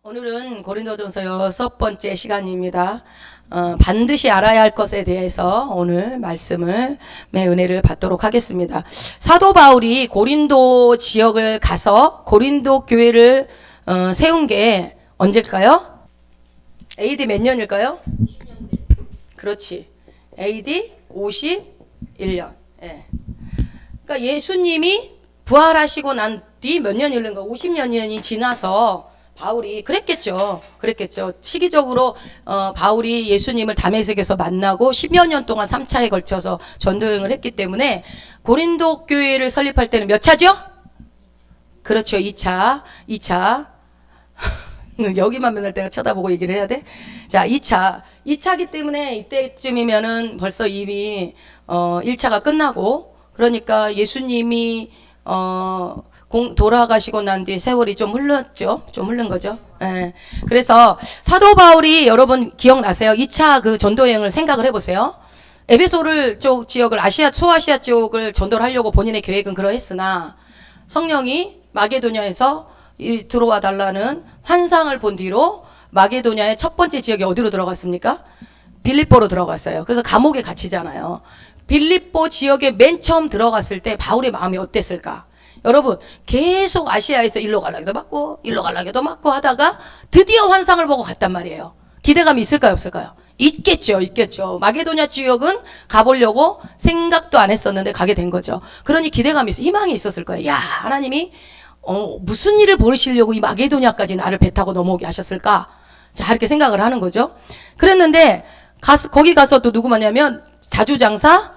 오늘은 고린도전서 6번째 시간입니다. 반드시 알아야 할 것에 대해서 오늘 말씀의 은혜를 받도록 하겠습니다. 사도 바울이 고린도 지역을 가서 고린도 교회를 세운 게 언제일까요? AD 몇 년일까요? 50년. 그렇지. AD 51년. 예. 그러니까 예수님이 부활하시고 난 뒤 몇 년이 흐른 거 50년이 지나서 바울이 그랬겠죠. 시기적으로 바울이 예수님을 다메섹에서 만나고 10여 년 동안 3차에 걸쳐서 전도여행을 했기 때문에 고린도 교회를 설립할 때는 몇 차죠? 그렇죠. 2차. 여기만 맨날 내가 쳐다보고 얘기를 해야 돼? 자, 2차기 때문에 이때쯤이면은 벌써 이미 1차가 끝나고, 그러니까 예수님이 돌아가시고 난 뒤에 세월이 좀 흘렀죠. 좀 흐른 거죠. 예. 그래서 사도 바울이 여러분 기억나세요? 2차 그 전도 여행을 생각을 해보세요. 에베소를 쪽 지역을 소아시아 쪽을 전도를 하려고 본인의 계획은 그러했으나 성령이 마게도냐에서 들어와 달라는 환상을 본 뒤로 마게도냐의 첫 번째 지역이 어디로 들어갔습니까? 빌립보로 들어갔어요. 그래서 감옥에 갇히잖아요. 빌립보 지역에 맨 처음 들어갔을 때 바울의 마음이 어땠을까? 여러분 계속 아시아에서 일로 가려기도 맞고 하다가 드디어 환상을 보고 갔단 말이에요. 기대감이 있을까요, 없을까요? 있겠죠. 마게도냐 지역은 가보려고 생각도 안 했었는데 가게 된 거죠. 그러니 기대감이 희망이 있었을 거예요. 야, 하나님이 무슨 일을 벌이시려고 이 마게도냐까지 나를 배 타고 넘어오게 하셨을까? 자, 이렇게 생각을 하는 거죠. 그랬는데 거기 가서 또 누구 만나면 자주장사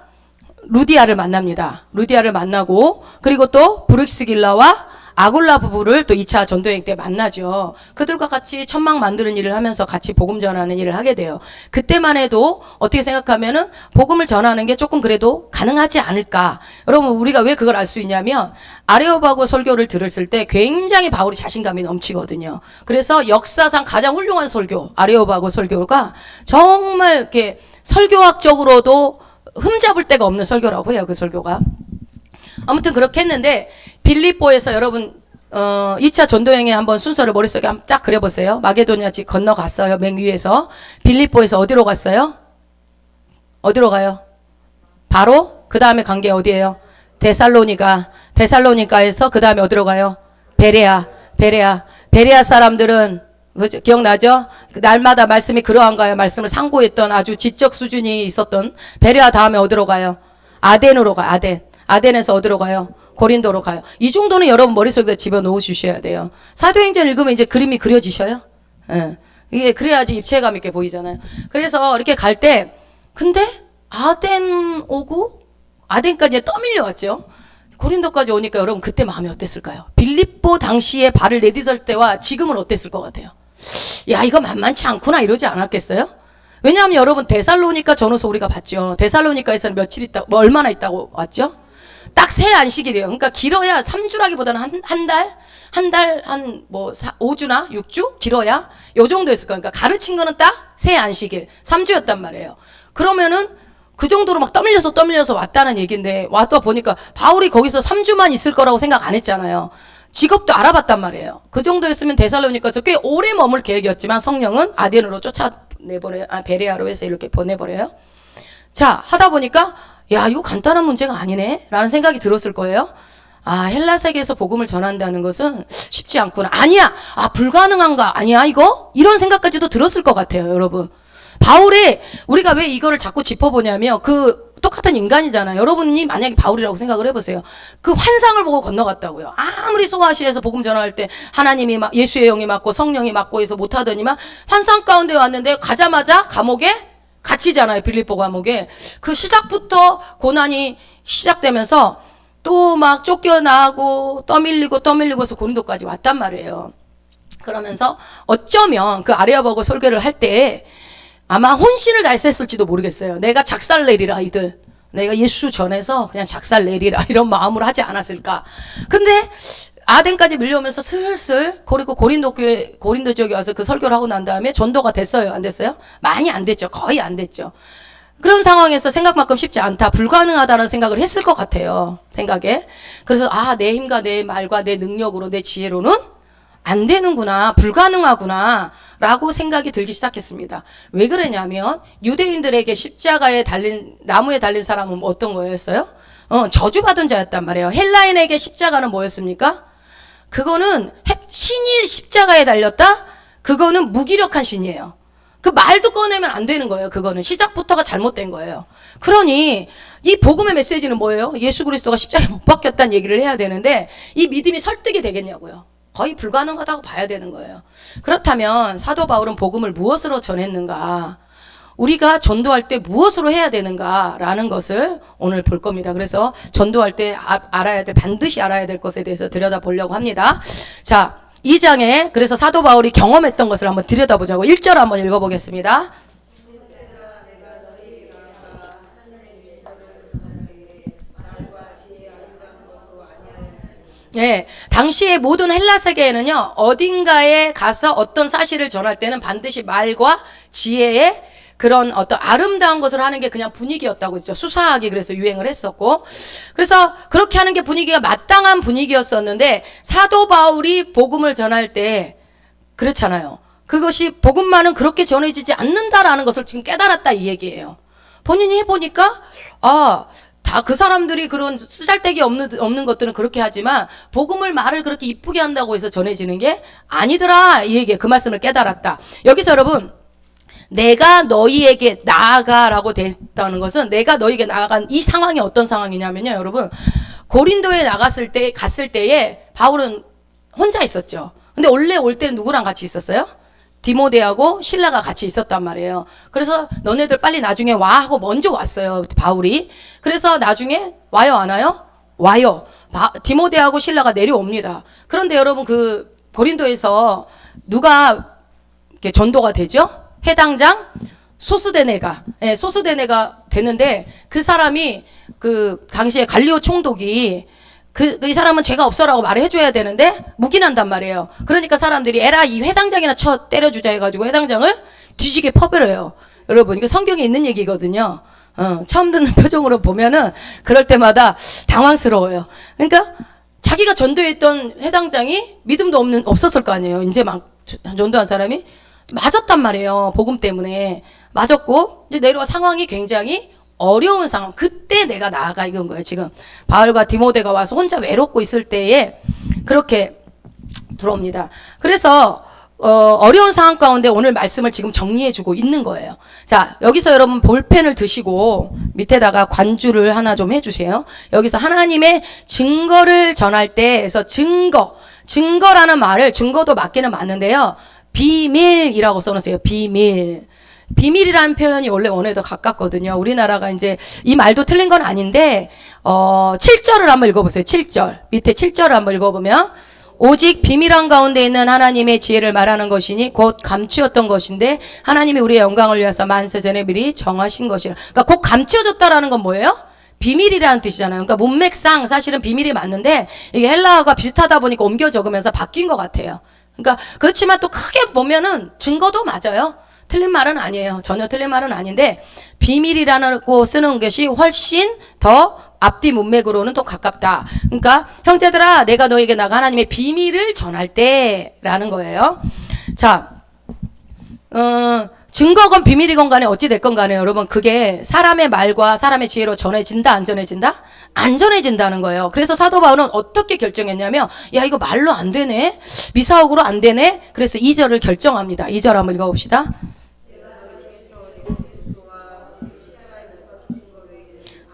루디아를 만납니다. 루디아를 만나고, 그리고 또 브룩스길라와 아굴라 부부를 또 2차 전도여행 때 만나죠. 그들과 같이 천막 만드는 일을 하면서 같이 복음 전하는 일을 하게 돼요. 그때만 해도 어떻게 생각하면은 복음을 전하는 게 조금 그래도 가능하지 않을까. 여러분, 우리가 왜 그걸 알 수 있냐면 아레오바고 설교를 들었을 때 굉장히 바울이 자신감이 넘치거든요. 그래서 역사상 가장 훌륭한 설교, 아레오바고 설교가 정말 이렇게 설교학적으로도 흠잡을 데가 없는 설교라고 해요. 그 설교가. 아무튼 그렇게 했는데 빌립보에서 여러분 2차 전도여행에 한번 순서를 머릿속에 한번 딱 그려보세요. 마게도냐지 건너갔어요. 맨 위에서. 빌립보에서 어디로 갔어요? 어디로 가요? 바로 그 다음에 간 게 어디예요? 데살로니카에서 그 다음에 어디로 가요? 베레아 사람들은 그죠? 기억나죠? 날마다 말씀이 그러한가요? 말씀을 상고했던 아주 지적 수준이 있었던 베레아 다음에 어디로 가요? 아덴으로 가요. 아덴에서 어디로 가요? 고린도로 가요. 이 정도는 여러분 머릿속에 집어넣어 주셔야 돼요. 사도행전 읽으면 이제 그림이 그려지셔요. 예. 이게 그래야지 입체감 있게 보이잖아요. 그래서 이렇게 갈 때, 근데 아덴 오고 아덴까지 떠밀려 왔죠. 고린도까지 오니까 여러분 그때 마음이 어땠을까요? 빌립보 당시에 발을 내딛을 때와 지금은 어땠을 것 같아요? 야, 이거 만만치 않구나 이러지 않았겠어요? 왜냐하면 여러분 데살로니가 전후서 우리가 봤죠. 데살로니카에서는 얼마나 있다고 왔죠? 딱 새 안식일이에요. 그러니까 길어야 3주라기보다는 한 달, 5주나 6주? 길어야 요 정도였을 거예요. 그러니까 가르친 거는 딱 새 안식일, 3주였단 말이에요. 그러면은 그 정도로 막 떠밀려서 왔다는 얘기인데, 와서 보니까 바울이 거기서 3주만 있을 거라고 생각 안 했잖아요. 직업도 알아봤단 말이에요. 그 정도였으면 데살로니카에서 꽤 오래 머물 계획이었지만 성령은 아덴으로 베레아로 해서 이렇게 보내버려요. 자, 하다 보니까 야, 이거 간단한 문제가 아니네 라는 생각이 들었을 거예요. 아, 헬라 세계에서 복음을 전한다는 것은 쉽지 않구나. 아니야, 불가능한가? 아니야 이거? 이런 생각까지도 들었을 것 같아요. 여러분, 바울이, 우리가 왜 이거를 자꾸 짚어보냐면 똑같은 인간이잖아요. 여러분이 만약에 바울이라고 생각을 해보세요. 그 환상을 보고 건너갔다고요. 아무리 소아시아에서 복음 전할 때 하나님이 예수의 영이 맞고 성령이 맞고 해서 못하더니만 환상 가운데 왔는데 가자마자 감옥에 갇히잖아요. 빌립보 감옥에. 그 시작부터 고난이 시작되면서 또 막 쫓겨나고 떠밀리고서 고린도까지 왔단 말이에요. 그러면서 어쩌면 그 아레오바고 설교를 할 때 아마 혼신을 다했을지도 모르겠어요. 내가 작살내리라 이들. 내가 예수 전해서 그냥 작살내리라 이런 마음으로 하지 않았을까. 근데 아덴까지 밀려오면서 슬슬 그리고 고린도 지역에 와서 그 설교를 하고 난 다음에 전도가 됐어요? 안 됐어요? 많이 안 됐죠. 거의 안 됐죠. 그런 상황에서 생각만큼 쉽지 않다, 불가능하다는 생각을 했을 것 같아요. 생각에. 그래서 내 힘과 내 말과 내 능력으로 내 지혜로는 안 되는구나, 불가능하구나 라고 생각이 들기 시작했습니다. 왜 그러냐면 유대인들에게 십자가에 달린, 나무에 달린 사람은 어떤 거였어요? 저주받은 자였단 말이에요. 헬라인에게 십자가는 뭐였습니까? 그거는 신이 십자가에 달렸다? 그거는 무기력한 신이에요. 그 말도 꺼내면 안 되는 거예요. 그거는 시작부터가 잘못된 거예요. 그러니 이 복음의 메시지는 뭐예요? 예수 그리스도가 십자가에 못 박혔다는 얘기를 해야 되는데 이 믿음이 설득이 되겠냐고요. 거의 불가능하다고 봐야 되는 거예요. 그렇다면 사도 바울은 복음을 무엇으로 전했는가? 우리가 전도할 때 무엇으로 해야 되는가라는 것을 오늘 볼 겁니다. 그래서 전도할 때 반드시 알아야 될 것에 대해서 들여다보려고 합니다. 자, 2장에 그래서 사도 바울이 경험했던 것을 한번 들여다보자고 1절 한번 읽어보겠습니다. 네, 당시의 모든 헬라 세계에는요, 어딘가에 가서 어떤 사실을 전할 때는 반드시 말과 지혜의 그런 어떤 아름다운 것을 하는 게 그냥 분위기였다고 했죠. 수사하기 그래서 유행을 했었고. 그래서 그렇게 하는 게 분위기가 마땅한 분위기였었는데 사도 바울이 복음을 전할 때 그렇잖아요. 그것이 복음만은 그렇게 전해지지 않는다라는 것을 지금 깨달았다 이 얘기예요. 본인이 해보니까 다 그 사람들이 그런 쓰잘데기 없는 것들은 그렇게 하지만 복음을 말을 그렇게 이쁘게 한다고 해서 전해지는 게 아니더라 이 얘기예요. 그 말씀을 깨달았다. 여기서 여러분 내가 너희에게 나아가라고 됐다는 것은 내가 너희에게 나아간 이 상황이 어떤 상황이냐면요. 여러분 고린도에 갔을 때에 바울은 혼자 있었죠. 근데 원래 올 때는 누구랑 같이 있었어요? 디모데하고 실라가 같이 있었단 말이에요. 그래서 너네들 빨리 나중에 와 하고 먼저 왔어요. 바울이. 그래서 나중에 와요 안 와요? 와요. 디모데하고 실라가 내려옵니다. 그런데 여러분 그 고린도에서 누가 이렇게 전도가 되죠? 해당장 소스데네가 소스데네가 되는데 그 사람이 그 당시에 갈리오 총독이 이 사람은 죄가 없어라고 말을 해줘야 되는데 묵인한단 말이에요. 그러니까 사람들이 에라 이 회당장이나 때려주자 해가지고 회당장을 뒤지게 퍼버려요. 여러분 이거 성경에 있는 얘기거든요. 처음 듣는 표정으로 보면은 그럴 때마다 당황스러워요. 그러니까 자기가 전도했던 회당장이 믿음도 없었을 거 아니에요. 이제 막 전도한 사람이 맞았단 말이에요. 복음 때문에 맞았고 이제 내려와 상황이 굉장히 어려운 상황. 그때 내가 나아가 이건 거예요. 지금 바울과 디모데가 와서 혼자 외롭고 있을 때에 그렇게 들어옵니다. 그래서 어려운 상황 가운데 오늘 말씀을 지금 정리해주고 있는 거예요. 자, 여기서 여러분 볼펜을 드시고 밑에다가 관주를 하나 좀 해주세요. 여기서 하나님의 증거를 전할 때에서 증거라는 말을 증거도 맞기는 맞는데요. 비밀이라고 써놓으세요. 비밀이라는 표현이 원래 원어에도 가깝거든요. 우리나라가 이제 이 말도 틀린 건 아닌데 7절을 한번 읽어보세요. 7절 밑에 7절을 한번 읽어보면 오직 비밀한 가운데 있는 하나님의 지혜를 말하는 것이니 곧 감추었던 것인데 하나님이 우리의 영광을 위해서 만세 전에 미리 정하신 것이라. 그러니까 곧 감추어졌다라는 건 뭐예요? 비밀이라는 뜻이잖아요. 그러니까 문맥상 사실은 비밀이 맞는데 이게 헬라어가 비슷하다 보니까 옮겨 적으면서 바뀐 것 같아요. 그러니까 그렇지만 또 크게 보면은 증거도 맞아요. 틀린 말은 아니에요. 전혀 틀린 말은 아닌데 비밀이라고 쓰는 것이 훨씬 더 앞뒤 문맥으로는 더 가깝다. 그러니까 형제들아 내가 너에게 나가 하나님의 비밀을 전할 때라는 거예요. 자, 증거건 비밀이건 간에 어찌 됐건 간에 여러분 그게 사람의 말과 사람의 지혜로 전해진다 안 전해진다? 안 전해진다는 거예요. 그래서 사도 바울은 어떻게 결정했냐면 야 이거 말로 안 되네. 미사옥으로 안 되네. 그래서 2절을 결정합니다. 2절 한번 읽어봅시다.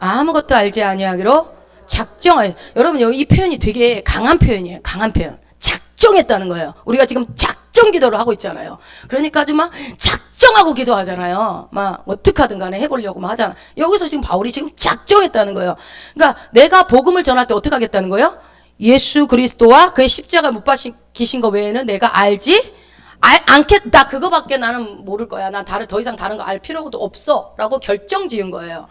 아무것도 알지 아니하기로 작정하여. 여러분 여기 이 표현이 되게 강한 표현이에요. 강한 표현. 작정했다는 거예요. 우리가 지금 작정 기도를 하고 있잖아요. 그러니까 아주 막 작정하고 기도하잖아요. 막 어떻게 하든 간에 해보려고 막 하잖아. 여기서 지금 바울이 지금 작정했다는 거예요. 그러니까 내가 복음을 전할 때 어떻게 하겠다는 거예요? 예수 그리스도와 그의 십자가 못 박히신 거 외에는 내가 알지 않겠다. 그거밖에 나는 모를 거야. 난 더 이상 다른 거 알 필요도 없어. 라고 결정 지은 거예요.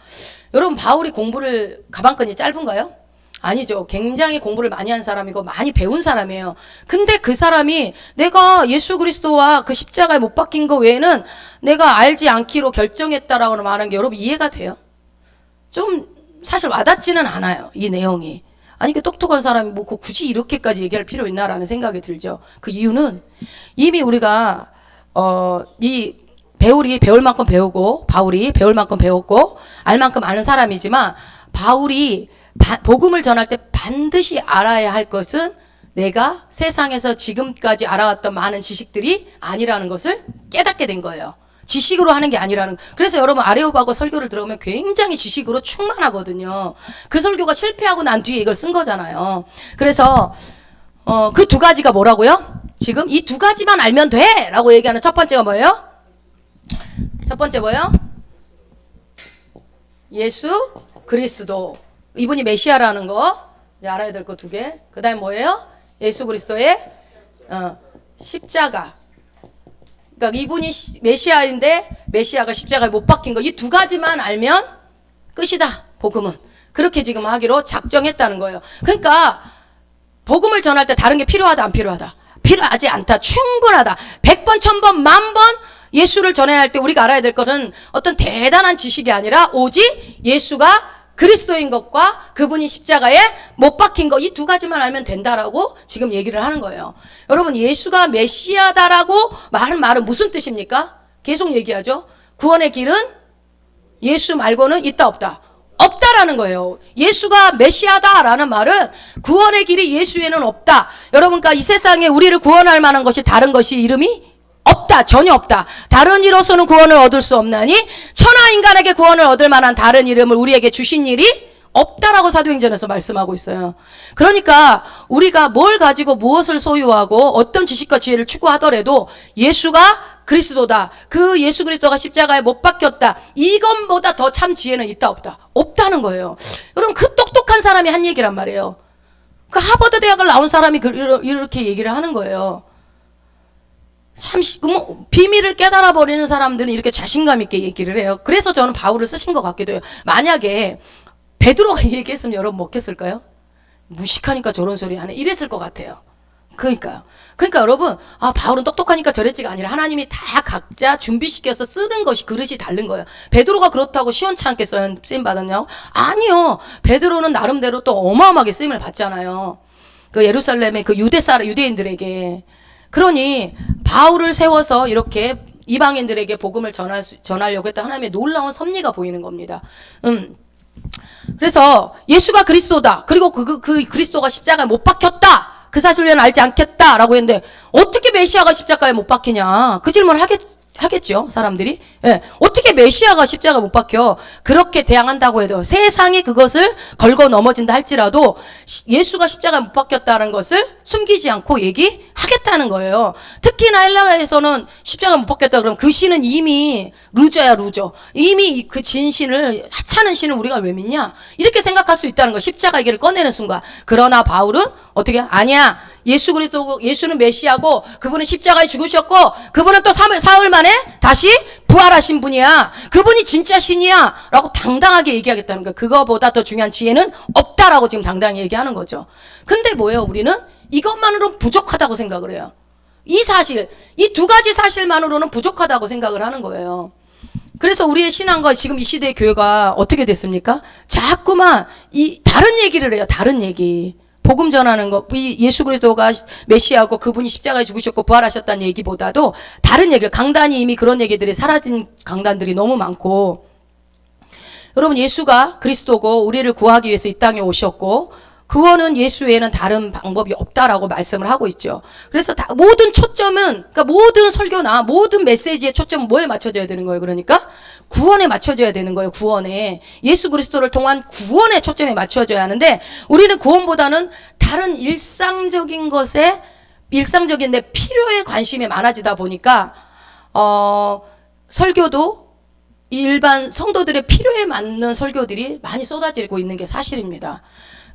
여러분 바울이 공부를 가방끈이 짧은가요? 아니죠. 굉장히 공부를 많이 한 사람이고 많이 배운 사람이에요. 근데 그 사람이 내가 예수 그리스도와 그 십자가에 못 박힌 거 외에는 내가 알지 않기로 결정했다라고 말하는 게 여러분 이해가 돼요? 좀 사실 와닿지는 않아요. 이 내용이. 아니, 그 똑똑한 사람이 뭐 굳이 이렇게까지 얘기할 필요 있나라는 생각이 들죠. 그 이유는 이미 우리가 이 바울이 배울 만큼 배우고 알 만큼 아는 사람이지만, 바울이 복음을 전할 때 반드시 알아야 할 것은 내가 세상에서 지금까지 알아왔던 많은 지식들이 아니라는 것을 깨닫게 된 거예요. 지식으로 하는 게 아니라는. 그래서 여러분 아레오바고 설교를 들어보면 굉장히 지식으로 충만하거든요. 그 설교가 실패하고 난 뒤에 이걸 쓴 거잖아요. 그래서 그 두 가지가 뭐라고요? 지금 이 두 가지만 알면 돼! 라고 얘기하는 첫 번째가 뭐예요? 첫 번째 뭐예요? 예수 그리스도. 이분이 메시아라는 거 알아야 될 거 두 개. 그 다음에 뭐예요? 예수 그리스도의 십자가. 그러니까 이분이 메시아인데 메시아가 십자가에 못 박힌 거, 이 두 가지만 알면 끝이다, 복음은. 그렇게 지금 하기로 작정했다는 거예요. 그러니까 복음을 전할 때 다른 게 필요하다, 안 필요하다? 필요하지 않다, 충분하다. 100번, 1000번, 만번 예수를 전해야 할 때 우리가 알아야 될 것은 어떤 대단한 지식이 아니라 오직 예수가 그리스도인 것과 그분이 십자가에 못 박힌 거, 이 두 가지만 알면 된다라고 지금 얘기를 하는 거예요. 여러분, 예수가 메시아다라고 말은 무슨 뜻입니까? 계속 얘기하죠. 구원의 길은 예수 말고는 있다 없다? 없다라는 거예요. 예수가 메시아다라는 말은 구원의 길이 예수에는 없다. 여러분과 이 세상에 우리를 구원할 만한 것이 다른 것이 이름이 없다. 전혀 없다. 다른 이로서는 구원을 얻을 수 없나니 천하 인간에게 구원을 얻을 만한 다른 이름을 우리에게 주신 일이 없다라고 사도행전에서 말씀하고 있어요. 그러니까 우리가 뭘 가지고 무엇을 소유하고 어떤 지식과 지혜를 추구하더라도 예수가 그리스도다, 그 예수 그리스도가 십자가에 못 박혔다, 이것보다 더 참 지혜는 있다 없다? 없다는 거예요. 여러분, 그 똑똑한 사람이 한 얘기란 말이에요. 그 하버드 대학을 나온 사람이 이렇게 얘기를 하는 거예요. 참, 비밀을 깨달아 버리는 사람들은 이렇게 자신감 있게 얘기를 해요. 그래서 저는 바울을 쓰신 것 같기도 해요. 만약에 베드로가 얘기했으면 여러분 먹겠을까요? 무식하니까 저런 소리 하네, 이랬을 것 같아요. 그러니까 여러분, 바울은 똑똑하니까 저랬지가 아니라 하나님이 다 각자 준비시켜서 쓰는 것이 그릇이 다른 거예요. 베드로가 그렇다고 시원찮게 쓰임 받았냐고? 아니요. 베드로는 나름대로 또 어마어마하게 쓰임을 받잖아요. 그 예루살렘의 그 유대인들에게. 그러니 바울을 세워서 이렇게 이방인들에게 복음을 전하려고 했던 하나님의 놀라운 섭리가 보이는 겁니다. 그래서 예수가 그리스도다, 그리고 그 그리스도가 십자가에 못 박혔다, 그 사실을 알지 않겠다라고 했는데 어떻게 메시아가 십자가에 못 박히냐, 그 질문을 하겠죠, 사람들이. 예, 어떻게 메시아가 십자가 못 박혀? 그렇게 대항한다고 해도, 세상이 그것을 걸고 넘어진다 할지라도 예수가 십자가에 못 박혔다는 것을 숨기지 않고 얘기하겠다는 거예요. 특히나 헬라에서는 십자가 못 박혔다 그러면 그 신은 이미 루저야, 루저. 이미 그 진신을, 하찮은 신을 우리가 왜 믿냐, 이렇게 생각할 수 있다는 거, 십자가 얘기를 꺼내는 순간. 그러나 바울은 어떻게? 아니야, 예수 그리스도, 예수는 메시아고 그분은 십자가에 죽으셨고 그분은 또 사흘 만에 다시 부활하신 분이야, 그분이 진짜 신이야 라고 당당하게 얘기하겠다는 거야. 그거보다 더 중요한 지혜는 없다라고 지금 당당히 얘기하는 거죠. 근데 뭐예요? 우리는 이것만으로는 부족하다고 생각을 해요. 이 사실, 이 두 가지 사실만으로는 부족하다고 생각을 하는 거예요. 그래서 우리의 신앙과 지금 이 시대의 교회가 어떻게 됐습니까? 자꾸만 다른 얘기를 해요. 다른 얘기. 복음 전하는 거, 예수 그리스도가 메시아고 그분이 십자가에 죽으셨고 부활하셨다는 얘기보다도 다른 얘기를, 강단이 이미 그런 얘기들이 사라진 강단들이 너무 많고, 여러분, 예수가 그리스도고 우리를 구하기 위해서 이 땅에 오셨고 구원은 예수 외에는 다른 방법이 없다라고 말씀을 하고 있죠. 그래서 모든 초점은, 그러니까 모든 설교나 모든 메시지의 초점은 뭐에 맞춰져야 되는 거예요? 그러니까 구원에 맞춰져야 되는 거예요. 구원에. 예수 그리스도를 통한 구원에 초점이 맞춰져야 하는데, 우리는 구원보다는 다른 일상적인데 필요에 관심이 많아지다 보니까 설교도 일반 성도들의 필요에 맞는 설교들이 많이 쏟아지고 있는 게 사실입니다.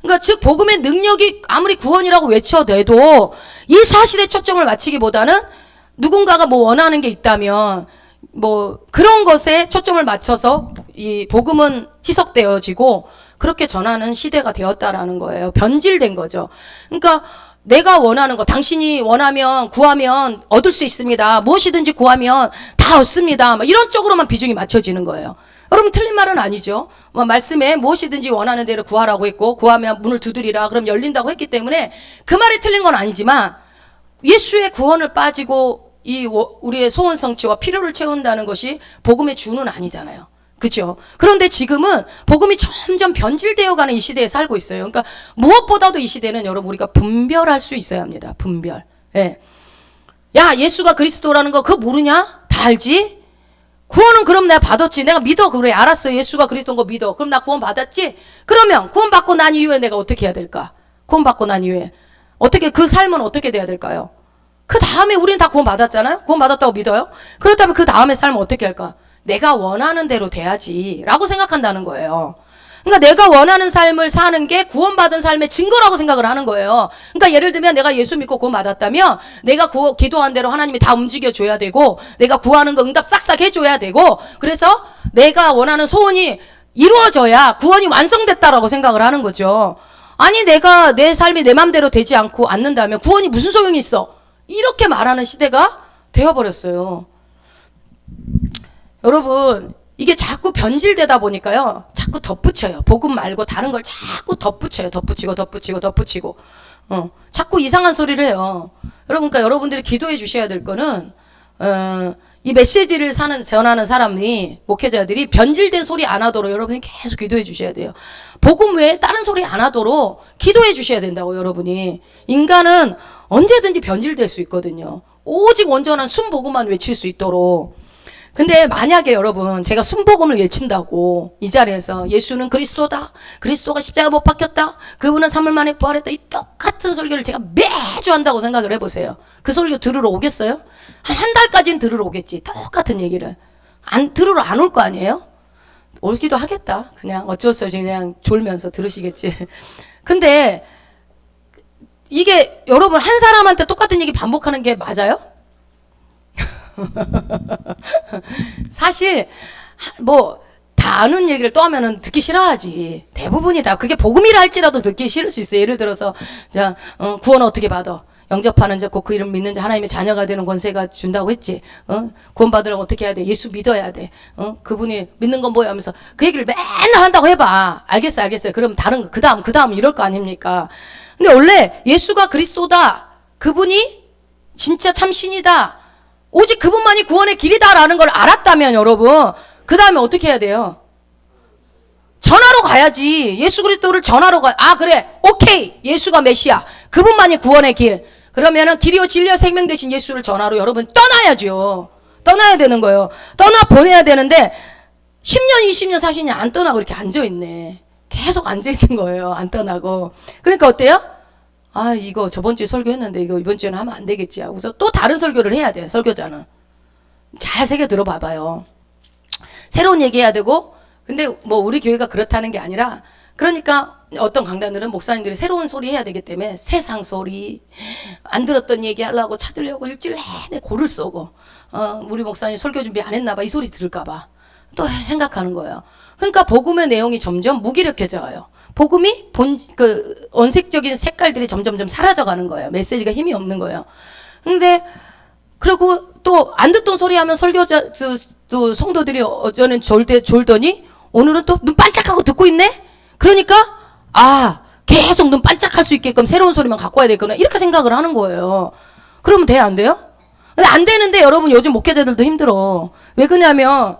그러니까 즉 복음의 능력이 아무리 구원이라고 외쳐대도 이 사실에 초점을 맞추기보다는 누군가가 뭐 원하는 게 있다면 뭐 그런 것에 초점을 맞춰서 이 복음은 희석되어지고 그렇게 전하는 시대가 되었다라는 거예요. 변질된 거죠. 그러니까 내가 원하는 거, 당신이 원하면 구하면 얻을 수 있습니다, 무엇이든지 구하면 다 얻습니다, 이런 쪽으로만 비중이 맞춰지는 거예요. 여러분 틀린 말은 아니죠. 뭐 말씀에 무엇이든지 원하는 대로 구하라고 했고 구하면 문을 두드리라 그럼 열린다고 했기 때문에 그 말이 틀린 건 아니지만 예수의 구원을 빠지고 우리의 소원 성취와 필요를 채운다는 것이 복음의 주는 아니잖아요. 그렇죠? 그런데 지금은 복음이 점점 변질되어가는 이 시대에 살고 있어요. 그러니까 무엇보다도 이 시대는 여러분 우리가 분별할 수 있어야 합니다. 분별. 예. 야, 예수가 그리스도라는 거 그거 모르냐? 다 알지? 구원은 그럼 내가 받았지. 내가 믿어. 그래, 알았어. 예수가 그리스도인 거 믿어. 그럼 나 구원 받았지? 그러면 구원 받고 난 이후에 내가 어떻게 해야 될까? 구원 받고 난 이후에 어떻게 그 삶은 어떻게 돼야 될까요? 그 다음에 우리는 다 구원 받았잖아요. 구원 받았다고 믿어요. 그렇다면 그 다음에 삶은 어떻게 할까? 내가 원하는 대로 돼야지 라고 생각한다는 거예요. 그러니까 내가 원하는 삶을 사는 게 구원받은 삶의 증거라고 생각을 하는 거예요. 그러니까 예를 들면 내가 예수 믿고 구원 받았다면 내가 기도한 대로 하나님이 다 움직여줘야 되고 내가 구하는 거 응답 싹싹 해줘야 되고 그래서 내가 원하는 소원이 이루어져야 구원이 완성됐다라고 생각을 하는 거죠. 아니 내가 내 삶이 내 맘대로 되지 않는다면 구원이 무슨 소용이 있어? 이렇게 말하는 시대가 되어버렸어요. 여러분 이게 자꾸 변질되다 보니까요. 자꾸 덧붙여요. 복음 말고 다른 걸 자꾸 덧붙여요. 덧붙이고. 자꾸 이상한 소리를 해요. 여러분, 그러니까 여러분들이 기도해 주셔야 될 거는, 이 메시지를 전하는 사람이, 목회자들이 변질된 소리 안 하도록 여러분이 계속 기도해 주셔야 돼요. 복음 외에 다른 소리 안 하도록 기도해 주셔야 된다고, 여러분이. 인간은 언제든지 변질될 수 있거든요. 오직 온전한 순복음만 외칠 수 있도록. 근데 만약에 여러분 제가 순복음을 외친다고 이 자리에서 예수는 그리스도다. 그리스도가 십자가 못 박혔다. 그분은 3일 만에 부활했다. 이 똑같은 설교를 제가 매주 한다고 생각을 해보세요. 그 설교 들으러 오겠어요? 한 달까지는 들으러 오겠지. 똑같은 얘기를. 들으러 안 올 거 아니에요? 오기도 하겠다. 그냥 어쩔 수 없이 그냥 졸면서 들으시겠지. 근데 이게 여러분 한 사람한테 똑같은 얘기 반복하는 게 맞아요? 사실 뭐 다 아는 얘기를 또 하면은 듣기 싫어하지. 대부분이 다 그게 복음이라 할지라도 듣기 싫을 수 있어요. 예를 들어서 자 구원 어떻게 받아? 영접하는 자 곧 그 이름 믿는 자 하나님의 자녀가 되는 권세가 준다고 했지. 구원 받으려면 어떻게 해야 돼? 예수 믿어야 돼. 그분이 믿는 건 뭐야 하면서 그 얘기를 맨날 한다고 해봐. 알겠어요. 그럼 다른 거 그다음 이럴 거 아닙니까? 근데 원래 예수가 그리스도다. 그분이 진짜 참 신이다. 오직 그분만이 구원의 길이다라는 걸 알았다면 여러분 그 다음에 어떻게 해야 돼요? 전하러 가야지. 예수 그리스도를 전하러 그래 오케이 예수가 메시아 그분만이 구원의 길. 그러면은 길이요 진리요 생명 되신 예수를 전하러 여러분 떠나야죠. 떠나야 되는 거예요. 떠나 보내야 되는데 10년 20년 40년 안 떠나고 이렇게 앉아있네. 계속 앉아있는 거예요. 안 떠나고. 그러니까 어때요? 이거 저번 주에 설교했는데 이거 이번 주에는 하면 안 되겠지 하고서 또 다른 설교를 해야 돼. 설교자는 잘 새겨 들어봐봐요. 새로운 얘기 해야 되고. 근데 뭐 우리 교회가 그렇다는 게 아니라 그러니까 어떤 강단들은 목사님들이 새로운 소리 해야 되기 때문에 세상 소리 안 들었던 얘기 하려고 찾으려고 일주일 내내 골을 쏘고 우리 목사님 설교 준비 안 했나 봐. 이 소리 들을까 봐 또 생각하는 거예요. 그러니까 복음의 내용이 점점 무기력해져요. 복음이 원색적인 색깔들이 점점점 사라져가는 거예요. 메시지가 힘이 없는 거예요. 근데 그리고 또 안 듣던 소리 하면 설교자 또 성도들이 어제는 졸더니 오늘은 또 눈 반짝하고 듣고 있네. 그러니까 계속 눈 반짝할 수 있게끔 새로운 소리만 갖고 와야 되겠구나 이렇게 생각을 하는 거예요. 그러면 돼요, 안 돼요? 근데 안 되는데 여러분 요즘 목회자들도 힘들어. 왜 그러냐면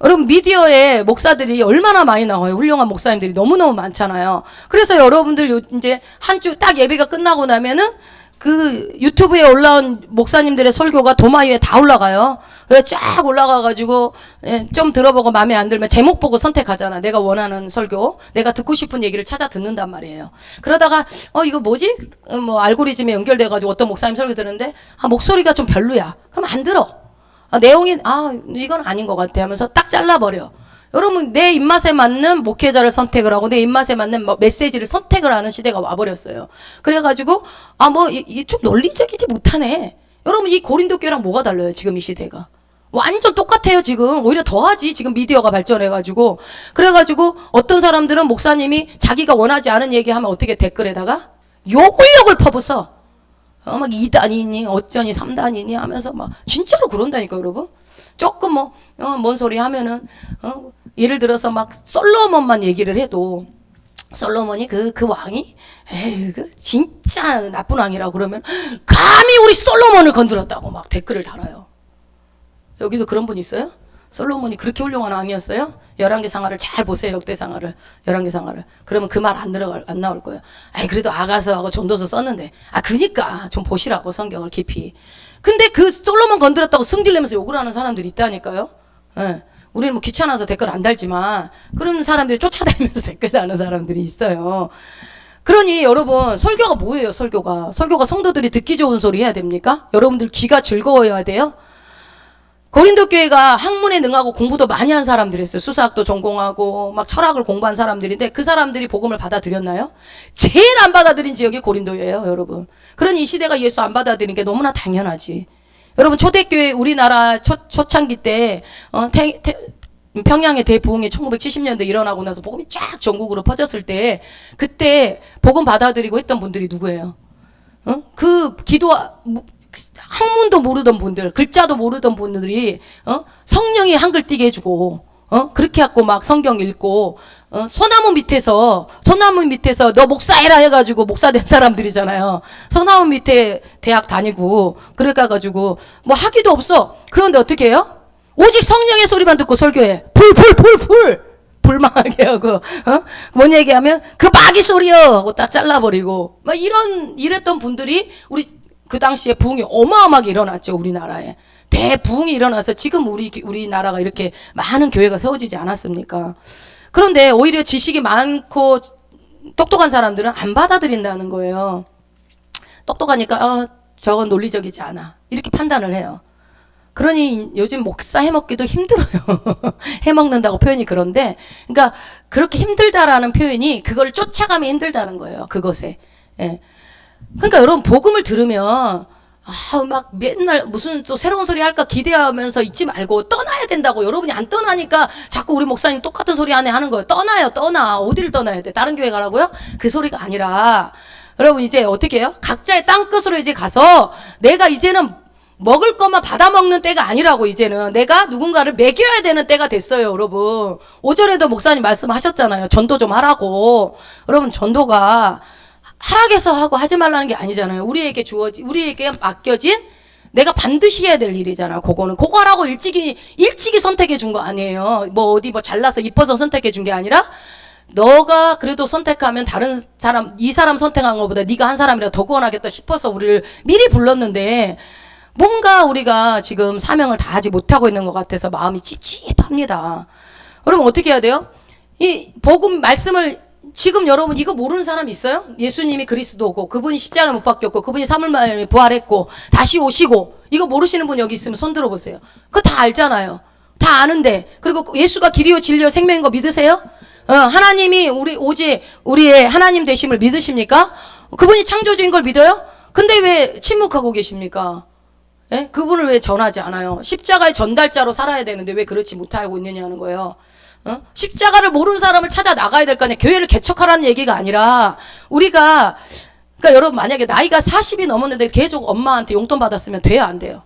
여러분 미디어에 목사들이 얼마나 많이 나와요. 훌륭한 목사님들이 너무너무 많잖아요. 그래서 여러분들 이제 한 주 딱 예배가 끝나고 나면은 그 유튜브에 올라온 목사님들의 설교가 도마 위에 다 올라가요. 그래서 쫙 올라가가지고 좀 들어보고 마음에 안 들면 제목 보고 선택하잖아. 내가 원하는 설교, 내가 듣고 싶은 얘기를 찾아 듣는단 말이에요. 그러다가 이거 뭐지? 뭐 알고리즘에 연결돼가지고 어떤 목사님 설교 들었는데 목소리가 좀 별로야. 그럼 안 들어. 내용이 이건 아닌 것 같아 하면서 딱 잘라버려. 여러분 내 입맛에 맞는 목회자를 선택을 하고 내 입맛에 맞는 메시지를 선택을 하는 시대가 와버렸어요. 그래가지고 좀 논리적이지 못하네. 여러분 이 고린도 교회랑 뭐가 달라요? 지금 이 시대가 완전 똑같아요. 지금 오히려 더하지. 지금 미디어가 발전해가지고. 그래가지고 어떤 사람들은 목사님이 자기가 원하지 않은 얘기하면 어떻게 댓글에다가 욕을 퍼붓어. 막 2단이니 어쩌니 3단이니 하면서 막 진짜로 그런다니까 여러분. 조금 뭔 소리 하면은 예를 들어서 막 솔로몬만 얘기를 해도 솔로몬이 그 왕이 에이 그 진짜 나쁜 왕이라고 그러면 감히 우리 솔로몬을 건드렸다고 막 댓글을 달아요. 여기도 그런 분 있어요? 솔로몬이 그렇게 훌륭한 왕이었어요? 열왕기상하를 잘 보세요. 역대상하를 열왕기상하를. 그러면 그 말 안 나올 거예요. 아이 그래도 아가서하고 전도서 썼는데 그니까 좀 보시라고 성경을 깊이. 근데 그 솔로몬 건드렸다고 승질내면서 욕을 하는 사람들이 있다니까요. 예. 우리는 뭐 귀찮아서 댓글 안 달지만 그런 사람들이 쫓아다니면서 댓글 다는 사람들이 있어요. 그러니 여러분 설교가 뭐예요? 설교가 성도들이 듣기 좋은 소리 해야 됩니까? 여러분들 귀가 즐거워야 돼요? 고린도 교회가 학문에 능하고 공부도 많이 한 사람들이었어요. 수사학도 전공하고 막 철학을 공부한 사람들인데 그 사람들이 복음을 받아들였나요? 제일 안 받아들인 지역이 고린도예요, 여러분. 그러니 이 시대가 예수 안 받아들인 게 너무나 당연하지. 여러분 초대교회 우리나라 초창기 때 평양의 대부흥이 1970년대 일어나고 나서 복음이 쫙 전국으로 퍼졌을 때 그때 복음 받아들이고 했던 분들이 누구예요? 그 기도 학문도 모르던 분들, 글자도 모르던 분들이 성령이 한글 띄게 해주고 그렇게 하고 막 성경 읽고 소나무 밑에서 너 목사해라 해가지고 목사 된 사람들이잖아요. 소나무 밑에 대학 다니고 그래 가지고 뭐 하기도 없어. 그런데 어떻게 해요? 오직 성령의 소리만 듣고 설교해. 불망하게 하고 뭔 얘기하면 그 마귀 소리요 하고 딱 잘라버리고 막 이랬던 분들이 우리 그 당시에 부흥이 어마어마하게 일어났죠. 우리나라에 대부흥이 일어나서 지금 우리나라가 이렇게 많은 교회가 세워지지 않았습니까? 그런데 오히려 지식이 많고 똑똑한 사람들은 안 받아들인다는 거예요. 똑똑하니까 저건 논리적이지 않아 이렇게 판단을 해요. 그러니 요즘 목사 해먹기도 힘들어요. 해먹는다고 표현이 그런데 그러니까 그렇게 힘들다라는 표현이 그걸 쫓아가면 힘들다는 거예요. 그것에. 예. 그러니까 여러분 복음을 들으면 막 맨날 무슨 또 새로운 소리 할까 기대하면서 있지 말고 떠나야 된다고. 여러분이 안 떠나니까 자꾸 우리 목사님 똑같은 소리 안에 하는 거예요. 떠나. 어디를 떠나야 돼? 다른 교회 가라고요? 그 소리가 아니라 여러분 이제 어떻게 해요? 각자의 땅끝으로 이제 가서 내가 이제는 먹을 것만 받아먹는 때가 아니라고. 이제는 내가 누군가를 먹여야 되는 때가 됐어요. 여러분 5절에도 목사님 말씀하셨잖아요. 전도 좀 하라고. 여러분 전도가 하락해서 하고 하지 말라는 게 아니잖아요. 우리에게 맡겨진 내가 반드시 해야 될 일이잖아. 그거 하라고 일찍이 선택해 준 거 아니에요. 뭐 어디 잘라서 이뻐서 선택해 준 게 아니라 너가 그래도 선택하면 다른 사람 이 사람 선택한 것보다 네가 한 사람이라 더 구원하겠다 싶어서 우리를 미리 불렀는데 뭔가 우리가 지금 사명을 다하지 못하고 있는 것 같아서 마음이 찝찝합니다. 그러면 어떻게 해야 돼요? 이 복음 말씀을 지금 여러분 이거 모르는 사람 있어요? 예수님이 그리스도고 그분이 십자가에 못 박혔고 그분이 3일 만에 부활했고 다시 오시고 이거 모르시는 분 여기 있으면 손 들어보세요. 그거 다 알잖아요. 다 아는데 그리고 예수가 길이요 진리요 생명인 거 믿으세요? 하나님이 오직 우리의 하나님 되심을 믿으십니까? 그분이 창조주인 걸 믿어요? 근데 왜 침묵하고 계십니까? 예? 그분을 왜 전하지 않아요? 십자가의 전달자로 살아야 되는데 왜 그렇지 못하고 있느냐는 거예요. 십자가를 모르는 사람을 찾아 나가야 될 거 아니에요. 교회를 개척하라는 얘기가 아니라 우리가 그러니까 여러분 만약에 나이가 40이 넘었는데 계속 엄마한테 용돈 받았으면 돼요? 안 돼요?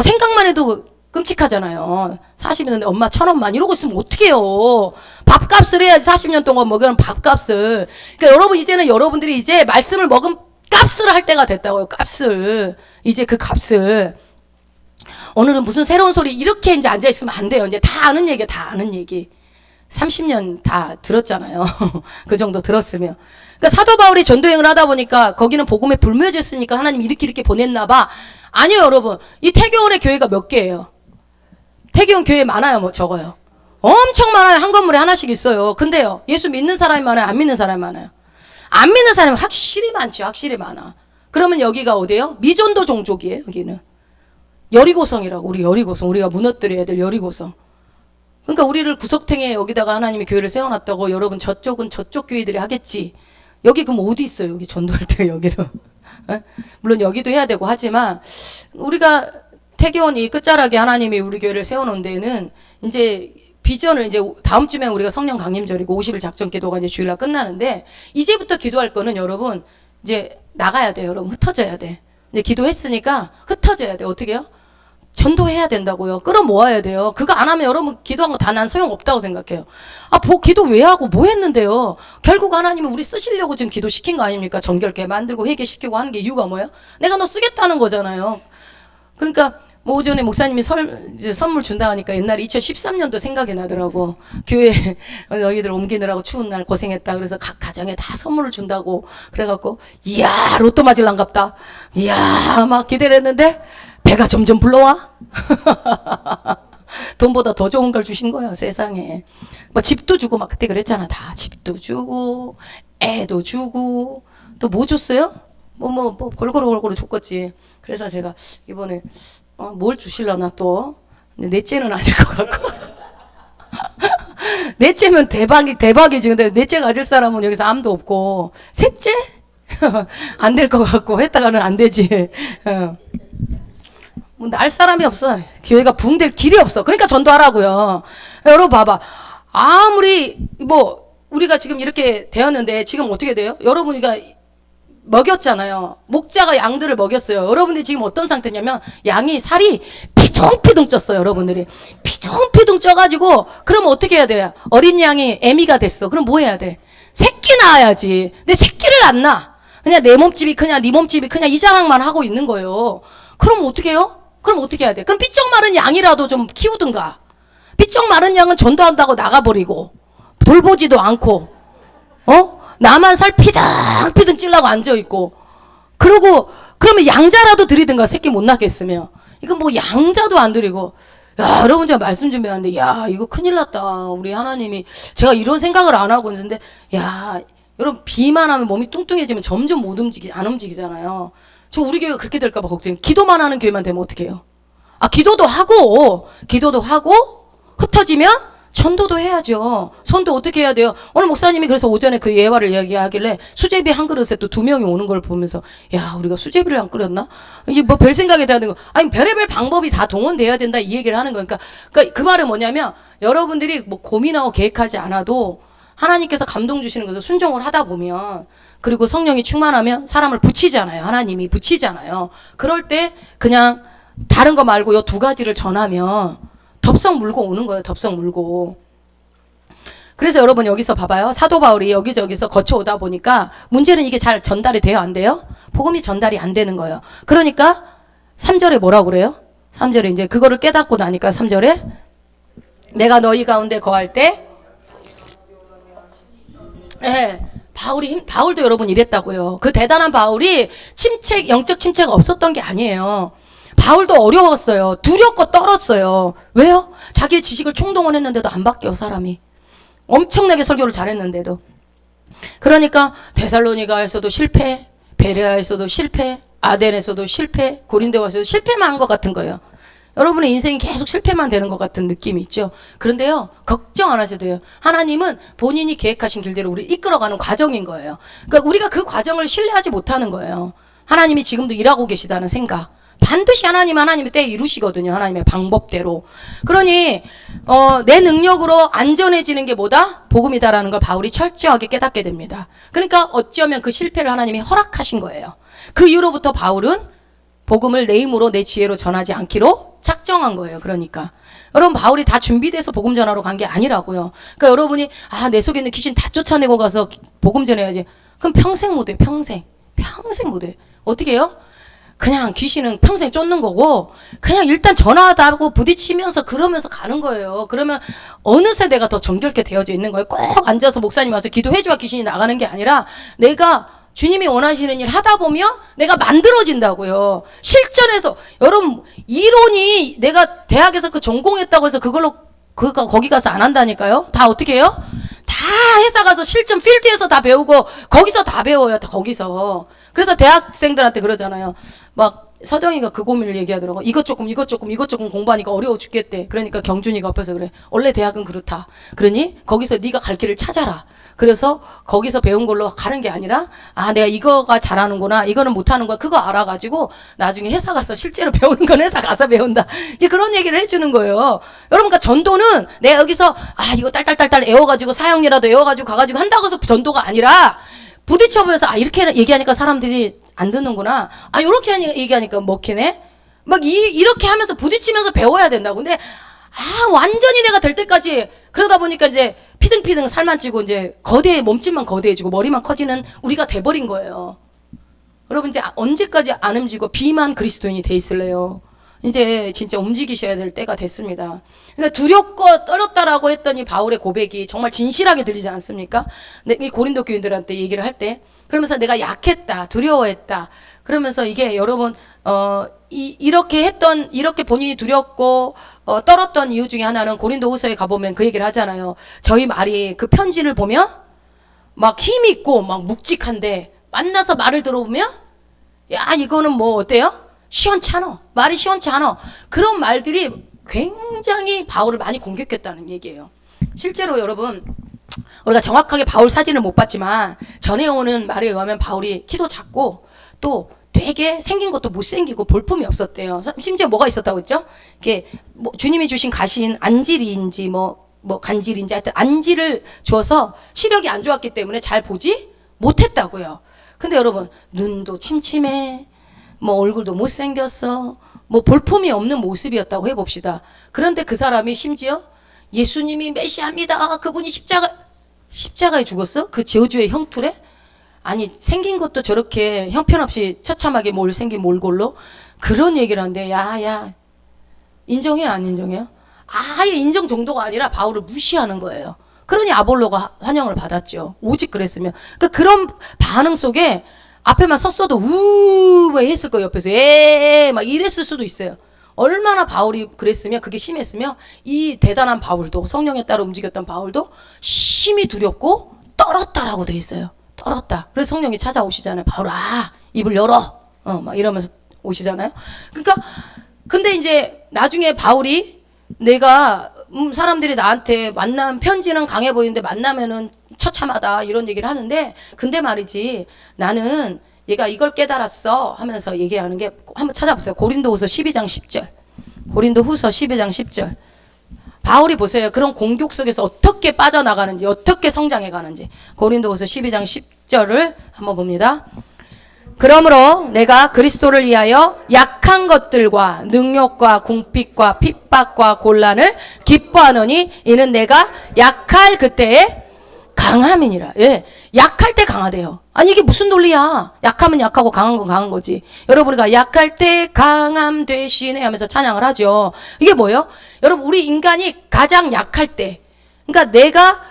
생각만 해도 끔찍하잖아요. 40이 넘는데 엄마 1,000원만 이러고 있으면 어떡해요. 밥값을 해야지. 40년 동안 먹여놓은 밥값을. 그러니까 여러분 이제는 여러분들이 이제 말씀을 먹은 값을 할 때가 됐다고요. 값을. 이제 그 값을. 오늘은 무슨 새로운 소리 이렇게 이제 앉아있으면 안 돼요. 이제 다 아는 얘기야. 다 아는 얘기. 30년 다 들었잖아요. 그 정도 들었으면. 그러니까 사도 바울이 전도행을 하다 보니까 거기는 복음에 불묘해졌으니까 하나님 이렇게 보냈나 봐. 아니요, 여러분. 이 태교원의 교회가 몇 개예요? 태교원 교회 많아요, 뭐 적어요? 엄청 많아요. 한 건물에 하나씩 있어요. 근데요, 예수 믿는 사람이 많아요? 안 믿는 사람이 많아요? 안 믿는 사람이 확실히 많죠. 확실히 많아. 그러면 여기가 어디예요? 미전도 종족이에요, 여기는. 여리고성이라고. 우리 여리고성. 우리가 무너뜨려야 될 여리고성. 그러니까 우리를 구석탱이에 여기다가 하나님이 교회를 세워놨다고 여러분 저쪽은 저쪽 교회들이 하겠지. 여기 그럼 어디 있어요? 여기 전도할 때 여기로. 물론 여기도 해야 되고 하지만 우리가 태교원이 끝자락에 하나님이 우리 교회를 세워놓은 데는 이제 비전을 이제 다음 주면 우리가 성령 강림절이고 50일 작전 기도가 이제 주일날 끝나는데 이제부터 기도할 거는 여러분 이제 나가야 돼요. 여러분 흩어져야 돼. 이제 기도했으니까 흩어져야 돼. 어떻게 해요? 전도해야 된다고요. 끌어모아야 돼요. 그거 안 하면 여러분 기도한 거 다 난 소용없다고 생각해요. 기도 왜 하고 뭐 했는데요? 결국 하나님은 우리 쓰시려고 지금 기도 시킨 거 아닙니까? 정결케 만들고 회개시키고 하는 게 이유가 뭐예요? 내가 너 쓰겠다는 거잖아요. 그러니까 뭐 오전에 목사님이 이제 선물 준다 하니까 옛날에 2013년도 생각이 나더라고. 교회 너희들 옮기느라고 추운 날 고생했다. 그래서 각 가정에 다 선물을 준다고 그래갖고 이야 로또 맞을란갑다. 이야 막 기대를 했는데 배가 점점 불러와. 돈보다 더 좋은 걸 주신 거야 세상에. 뭐 집도 주고 막 그때 그랬잖아. 다 집도 주고 애도 주고 또 뭐 줬어요? 뭐 골고루 줬겠지. 그래서 제가 이번에 뭘 주실라나 또. 근데 넷째는 아닐 것 같고. 넷째면 대박이지. 근데 넷째 가질 사람은 여기서 아무도 없고. 셋째? 안 될 것 같고. 했다가는 안 되지. 뭐 날 사람이 없어. 교회가 붕될 길이 없어. 그러니까 전도하라고요. 여러분 봐봐. 아무리 우리가 지금 이렇게 되었는데 지금 어떻게 돼요? 여러분이가 먹였잖아요. 목자가 양들을 먹였어요. 여러분들이 지금 어떤 상태냐면 양이 살이 피둥피둥 쪘어요. 여러분들이 피둥피둥 쪄가지고 그럼 어떻게 해야 돼요? 어린 양이 애미가 됐어. 그럼 뭐 해야 돼? 새끼 낳아야지. 근데 새끼를 안 낳아. 그냥 내 몸집이 크냐 네 몸집이 크냐 이 자랑만 하고 있는 거예요. 그럼 어떻게 해요? 그럼 어떻게 해야 돼? 그럼 삐쩍 마른 양이라도 좀 키우든가. 삐쩍 마른 양은 전도한다고 나가버리고 돌보지도 않고 나만 살 피둥피둥 찔라고 앉아있고 그러고 그러면 양자라도 드리든가 새끼 못 낳겠으면. 이건 뭐 양자도 안 드리고. 야 여러분 제가 말씀 좀 해왔는데 야 이거 큰일 났다. 우리 하나님이 제가 이런 생각을 안 하고 있는데 야 여러분 비만 하면 몸이 뚱뚱해지면 점점 안 움직이잖아요. 저 우리 교회가 그렇게 될까봐 걱정해요. 기도만 하는 교회만 되면 어떻게 해요? 기도도 하고 흩어지면 전도도 해야죠. 손도 어떻게 해야 돼요? 오늘 목사님이 그래서 오전에 그 예화를 이야기하길래 수제비 한 그릇에 또 2명이 오는 걸 보면서 야 우리가 수제비를 안 끓였나? 이게 뭐 별 생각이 드는 거. 아니 별의별 방법이 다 동원돼야 된다 이 얘기를 하는 거니까. 그러니까 그 말은 뭐냐면 여러분들이 뭐 고민하고 계획하지 않아도 하나님께서 감동 주시는 것을 순종을 하다 보면 그리고 성령이 충만하면 사람을 붙이잖아요. 하나님이 붙이잖아요. 그럴 때 그냥 다른 거 말고 요 2가지를 전하면 덥석 물고 오는 거예요. 덥석 물고. 그래서 여러분 여기서 봐봐요. 사도 바울이 여기저기서 거쳐오다 보니까 문제는 이게 잘 전달이 돼요? 안 돼요? 복음이 전달이 안 되는 거예요. 그러니까 3절에 뭐라고 그래요? 3절에 이제 그거를 깨닫고 나니까 3절에 내가 너희 가운데 거할 때 바울도 여러분 이랬다고요. 그 대단한 바울이 영적 침체가 없었던 게 아니에요. 바울도 어려웠어요. 두렵고 떨었어요. 왜요? 자기의 지식을 총동원했는데도 안 바뀌어 사람이. 엄청나게 설교를 잘했는데도. 그러니까 데살로니가에서도 실패, 베레아에서도 실패, 아덴에서도 실패, 고린도에서도 실패만 한 것 같은 거예요. 여러분의 인생이 계속 실패만 되는 것 같은 느낌이 있죠. 그런데요, 걱정 안 하셔도 돼요. 하나님은 본인이 계획하신 길대로 우리 이끌어가는 과정인 거예요. 그러니까 우리가 그 과정을 신뢰하지 못하는 거예요. 하나님이 지금도 일하고 계시다는 생각. 반드시 하나님의 때에 이루시거든요. 하나님의 방법대로. 그러니 내 능력으로 안전해지는 게 뭐다? 복음이다라는 걸 바울이 철저하게 깨닫게 됩니다. 그러니까 어쩌면 그 실패를 하나님이 허락하신 거예요. 그 이후로부터 바울은 복음을 내 힘으로 내 지혜로 전하지 않기로 작정한 거예요. 그러니까 여러분 바울이 다 준비돼서 복음 전하러 간 게 아니라고요. 그러니까 여러분이 내 속에 있는 귀신 다 쫓아내고 가서 복음 전해야지. 그럼 평생 못해. 평생 못해. 어떻게 해요? 그냥 귀신은 평생 쫓는 거고 그냥 일단 전화하다 하고 부딪히면서 그러면서 가는 거예요. 그러면 어느새 내가 더 정결케 되어져 있는 거예요. 꼭 앉아서 목사님 와서 기도해줘야 귀신이 나가는 게 아니라 내가 주님이 원하시는 일 하다 보면 내가 만들어진다고요. 실전에서 여러분 이론이 내가 대학에서 그 전공했다고 해서 거기 가서 안 한다니까요. 다 어떻게 해요? 다 회사 가서 실전 필드에서 다 배우고 거기서 다 배워요. 다 거기서. 그래서 대학생들한테 그러잖아요. 막 서정이가 그 고민을 얘기하더라고. 이것 조금 공부하니까 어려워 죽겠대. 그러니까 경준이가 옆에서 그래. 원래 대학은 그렇다. 그러니 거기서 네가 갈 길을 찾아라. 그래서 거기서 배운 걸로 가는 게 아니라 내가 이거가 잘하는구나. 이거는 못하는구나. 그거 알아가지고 나중에 회사 가서 실제로 배우는 건 회사 가서 배운다. 이제 그런 얘기를 해주는 거예요. 여러분 그러니까 전도는 내가 여기서 이거 딸딸딸딸 애워가지고 사형이라도 애워가지고 가가지고 한다고 해서 전도가 아니라 부딪혀보면서 이렇게 얘기하니까 사람들이 안 듣는구나. 요렇게 얘기하니까 먹히네. 막 이렇게 하면서 부딪히면서 배워야 된다고. 근데 완전히 내가 될 때까지 그러다 보니까 이제 피등피등 살만 찌고 이제 몸집만 거대해지고 머리만 커지는 우리가 돼버린 거예요. 여러분 이제 언제까지 안 움직이고 비만 그리스도인이 돼 있을래요? 이제 진짜 움직이셔야 될 때가 됐습니다. 그러니까 두렵고 떨었다라고 했더니 바울의 고백이 정말 진실하게 들리지 않습니까? 이 고린도 교인들한테 얘기를 할 때 그러면서 내가 약했다, 두려워했다. 그러면서 이게 여러분 이렇게 본인이 두렵고 떨었던 이유 중에 하나는 고린도후서에 가보면 그 얘기를 하잖아요. 저희 말이 그 편지를 보면 막 힘 있고 막 묵직한데 만나서 말을 들어보면 야 이거는 뭐 어때요? 시원찮어. 말이 시원찮어. 그런 말들이 굉장히 바울을 많이 공격했다는 얘기예요. 실제로 여러분 우리가 정확하게 바울 사진을 못 봤지만 전해오는 말에 의하면 바울이 키도 작고 또 되게 생긴 것도 못생기고 볼품이 없었대요. 심지어 뭐가 있었다고 했죠? 이게 뭐 주님이 주신 가신 안질인지 뭐 간질인지 하여튼 안질을 주어서 시력이 안 좋았기 때문에 잘 보지 못했다고요. 근데 여러분 눈도 침침해. 뭐 얼굴도 못생겼어. 뭐 볼품이 없는 모습이었다고 해봅시다. 그런데 그 사람이 심지어 예수님이 메시아입니다. 그분이 십자가에 죽었어? 그 저주의 형틀에? 아니 생긴 것도 저렇게 형편없이 처참하게 생긴 몰골로 그런 얘기를 하는데 야 인정해요 안 인정해요? 아예 인정 정도가 아니라 바울을 무시하는 거예요. 그러니 아볼로가 환영을 받았죠. 오직 그랬으면. 그러니까 그런 반응 속에 앞에만 섰어도 왜 했을 거예요. 옆에서 막 이랬을 수도 있어요. 얼마나 바울이 그랬으면 그게 심했으면 이 대단한 바울도 성령에 따라 움직였던 바울도 심히 두렵고 떨었다라고 돼 있어요. 떨었다. 그래서 성령이 찾아오시잖아요. 바울아 입을 열어. 막 이러면서 오시잖아요. 그러니까 근데 이제 나중에 바울이 내가 사람들이 나한테 편지는 강해 보이는데 만나면은 처참하다 이런 얘기를 하는데 근데 말이지 나는 얘가 이걸 깨달았어 하면서 얘기하는 게 한번 찾아보세요. 고린도후서 12장 10절. 고린도후서 12장 10절. 바울이 보세요. 그런 공격 속에서 어떻게 빠져나가는지 어떻게 성장해 가는지. 고린도후서 12장 10절을 한번 봅니다. 그러므로 내가 그리스도를 위하여 약한 것들과 능욕과 궁핍과 핍박과 곤란을 기뻐하노니 이는 내가 약할 그때에 강함이니라. 예, 약할 때 강하대요. 아니 이게 무슨 논리야? 약하면 약하고 강한 건 강한 거지. 여러분 우리가 약할 때 강함 되시네 하면서 찬양을 하죠. 이게 뭐예요? 여러분 우리 인간이 가장 약할 때, 그러니까 내가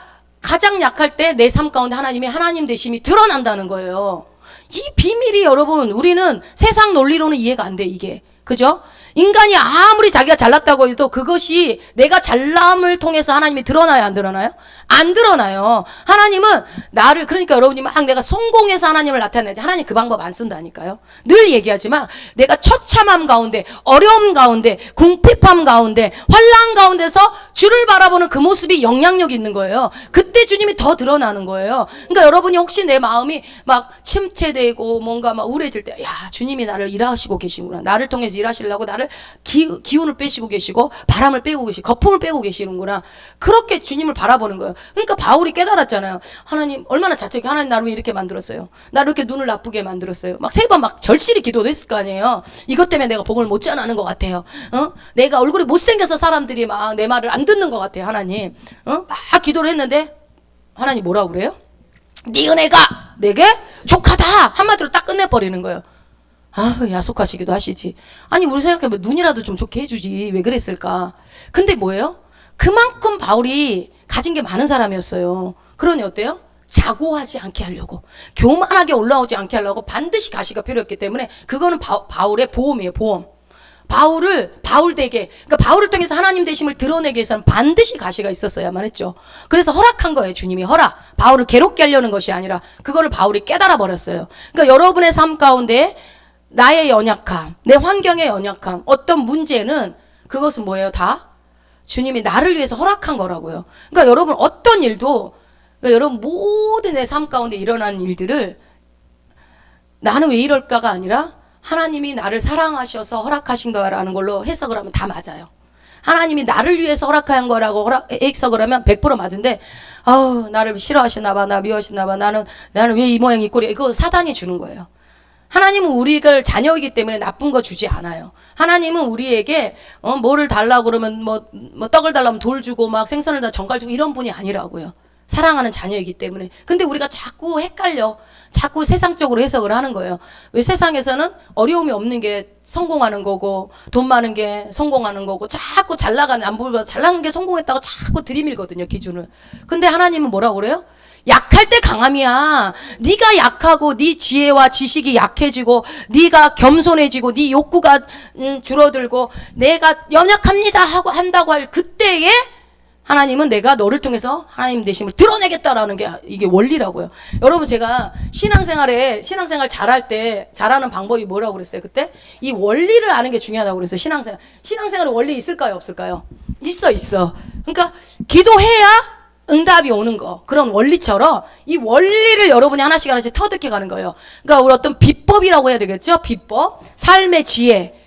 가장 약할 때 내 삶 가운데 하나님이 하나님 되심이 드러난다는 거예요. 이 비밀이 여러분 우리는 세상 논리로는 이해가 안 돼 이게. 그죠? 인간이 아무리 자기가 잘났다고 해도 그것이 내가 잘남을 통해서 하나님이 드러나요 안 드러나요? 안 드러나요. 하나님은 나를 그러니까 여러분이 막 내가 성공해서 하나님을 나타내지 하나님 그 방법 안 쓴다니까요. 늘 얘기하지만 내가 처참함 가운데 어려움 가운데 궁핍함 가운데 환난 가운데서 주를 바라보는 그 모습이 영향력이 있는 거예요. 그때 주님이 더 드러나는 거예요. 그러니까 여러분이 혹시 내 마음이 막 침체되고 뭔가 막 우울해질 때 야 주님이 나를 일하시고 계시구나. 나를 통해서 일하시려고 나를 기운을 빼시고 계시고 바람을 빼고 계시고 거품을 빼고 계시는구나. 그렇게 주님을 바라보는 거예요. 그러니까 바울이 깨달았잖아요. 하나님 얼마나 자책이 하나님 나를 왜 이렇게 만들었어요. 나를 이렇게 눈을 나쁘게 만들었어요. 막 세 번 막 절실히 기도도 했을 거 아니에요. 이것 때문에 내가 복을 못 전하는 것 같아요. 내가 얼굴이 못생겨서 사람들이 막 내 말을 안 듣는 것 같아요. 하나님 막 기도를 했는데 하나님 뭐라고 그래요? 네 은혜가 내게 족하다 한마디로 딱 끝내버리는 거예요. 야속하시기도 하시지. 아니 우리 생각해보면 눈이라도 좀 좋게 해주지 왜 그랬을까. 근데 뭐예요? 그만큼 바울이 가진 게 많은 사람이었어요. 그러니 어때요? 자고하지 않게 하려고 교만하게 올라오지 않게 하려고 반드시 가시가 필요했기 때문에 그거는 바울의 보험이에요. 보험. 바울되게 그러니까 바울을 통해서 하나님 되심을 드러내기 위해서는 반드시 가시가 있었어야만 했죠. 그래서 허락한 거예요. 주님이 바울을 괴롭게 하려는 것이 아니라 그거를 바울이 깨달아 버렸어요. 그러니까 여러분의 삶 가운데 나의 연약함, 내 환경의 연약함, 어떤 문제는 그것은 뭐예요? 다 주님이 나를 위해서 허락한 거라고요. 그러니까 여러분 어떤 일도 그러니까 여러분 모든 내 삶 가운데 일어나는 일들을 나는 왜 이럴까가 아니라 하나님이 나를 사랑하셔서 허락하신 거라는 걸로 해석을 하면 다 맞아요. 하나님이 나를 위해서 허락한 거라고 해석을 하면 100% 맞은데 나를 싫어하시나 봐, 나 미워하시나 봐, 나는 왜 이 모양 이 꼴이야. 이거 사단이 주는 거예요. 하나님은 우리가 자녀이기 때문에 나쁜 거 주지 않아요. 하나님은 우리에게 뭐를 달라고 그러면 뭐 떡을 달라면 돌 주고 막 생선을 다 정갈 주고 이런 분이 아니라고요. 사랑하는 자녀이기 때문에. 근데 우리가 자꾸 헷갈려. 자꾸 세상적으로 해석을 하는 거예요. 왜 세상에서는 어려움이 없는 게 성공하는 거고 돈 많은 게 성공하는 거고 자꾸 잘 나가는 남들보다 잘 나간 게 성공했다고 자꾸 들이밀거든요, 기준을. 근데 하나님은 뭐라고 그래요? 약할 때 강함이야. 네가 약하고 네 지혜와 지식이 약해지고 네가 겸손해지고 네 욕구가 줄어들고 내가 연약합니다 하고 한다고 할 그때에 하나님은 내가 너를 통해서 하나님 되심을 드러내겠다라는 게 이게 원리라고요. 여러분 제가 신앙생활 잘할 때 잘하는 방법이 뭐라고 그랬어요? 그때 이 원리를 아는 게 중요하다고 그랬어요. 신앙생활에 원리 있을까요? 없을까요? 있어. 그러니까 기도해야 응답이 오는 거. 그런 원리처럼 이 원리를 여러분이 하나씩 터득해 가는 거예요. 그러니까 우리 어떤 비법이라고 해야 되겠죠? 비법, 삶의 지혜,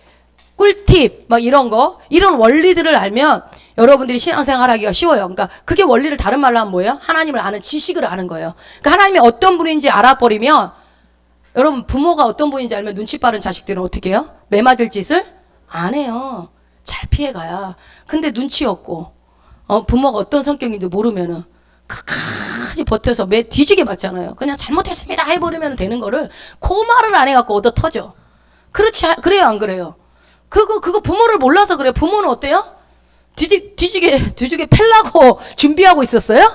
꿀팁, 막 이런 거, 이런 원리들을 알면 여러분들이 신앙생활 하기가 쉬워요. 그러니까 그게 원리를 다른 말로 하면 뭐예요? 하나님을 아는 지식을 아는 거예요. 그러니까 하나님이 어떤 분인지 알아버리면 여러분 부모가 어떤 분인지 알면 눈치 빠른 자식들은 어떻게 해요? 매맞을 짓을 안 해요. 잘 피해가야. 근데 눈치 없고 부모가 어떤 성격인지 모르면은 끝까지 버텨서 매 뒤지게 맞잖아요. 그냥 잘못했습니다 해버리면 되는 거를 그 말을 안 해갖고 얻어 터져. 그래요 안 그래요? 그거 부모를 몰라서 그래요. 부모는 어때요? 뒤지게 팰라고 준비하고 있었어요?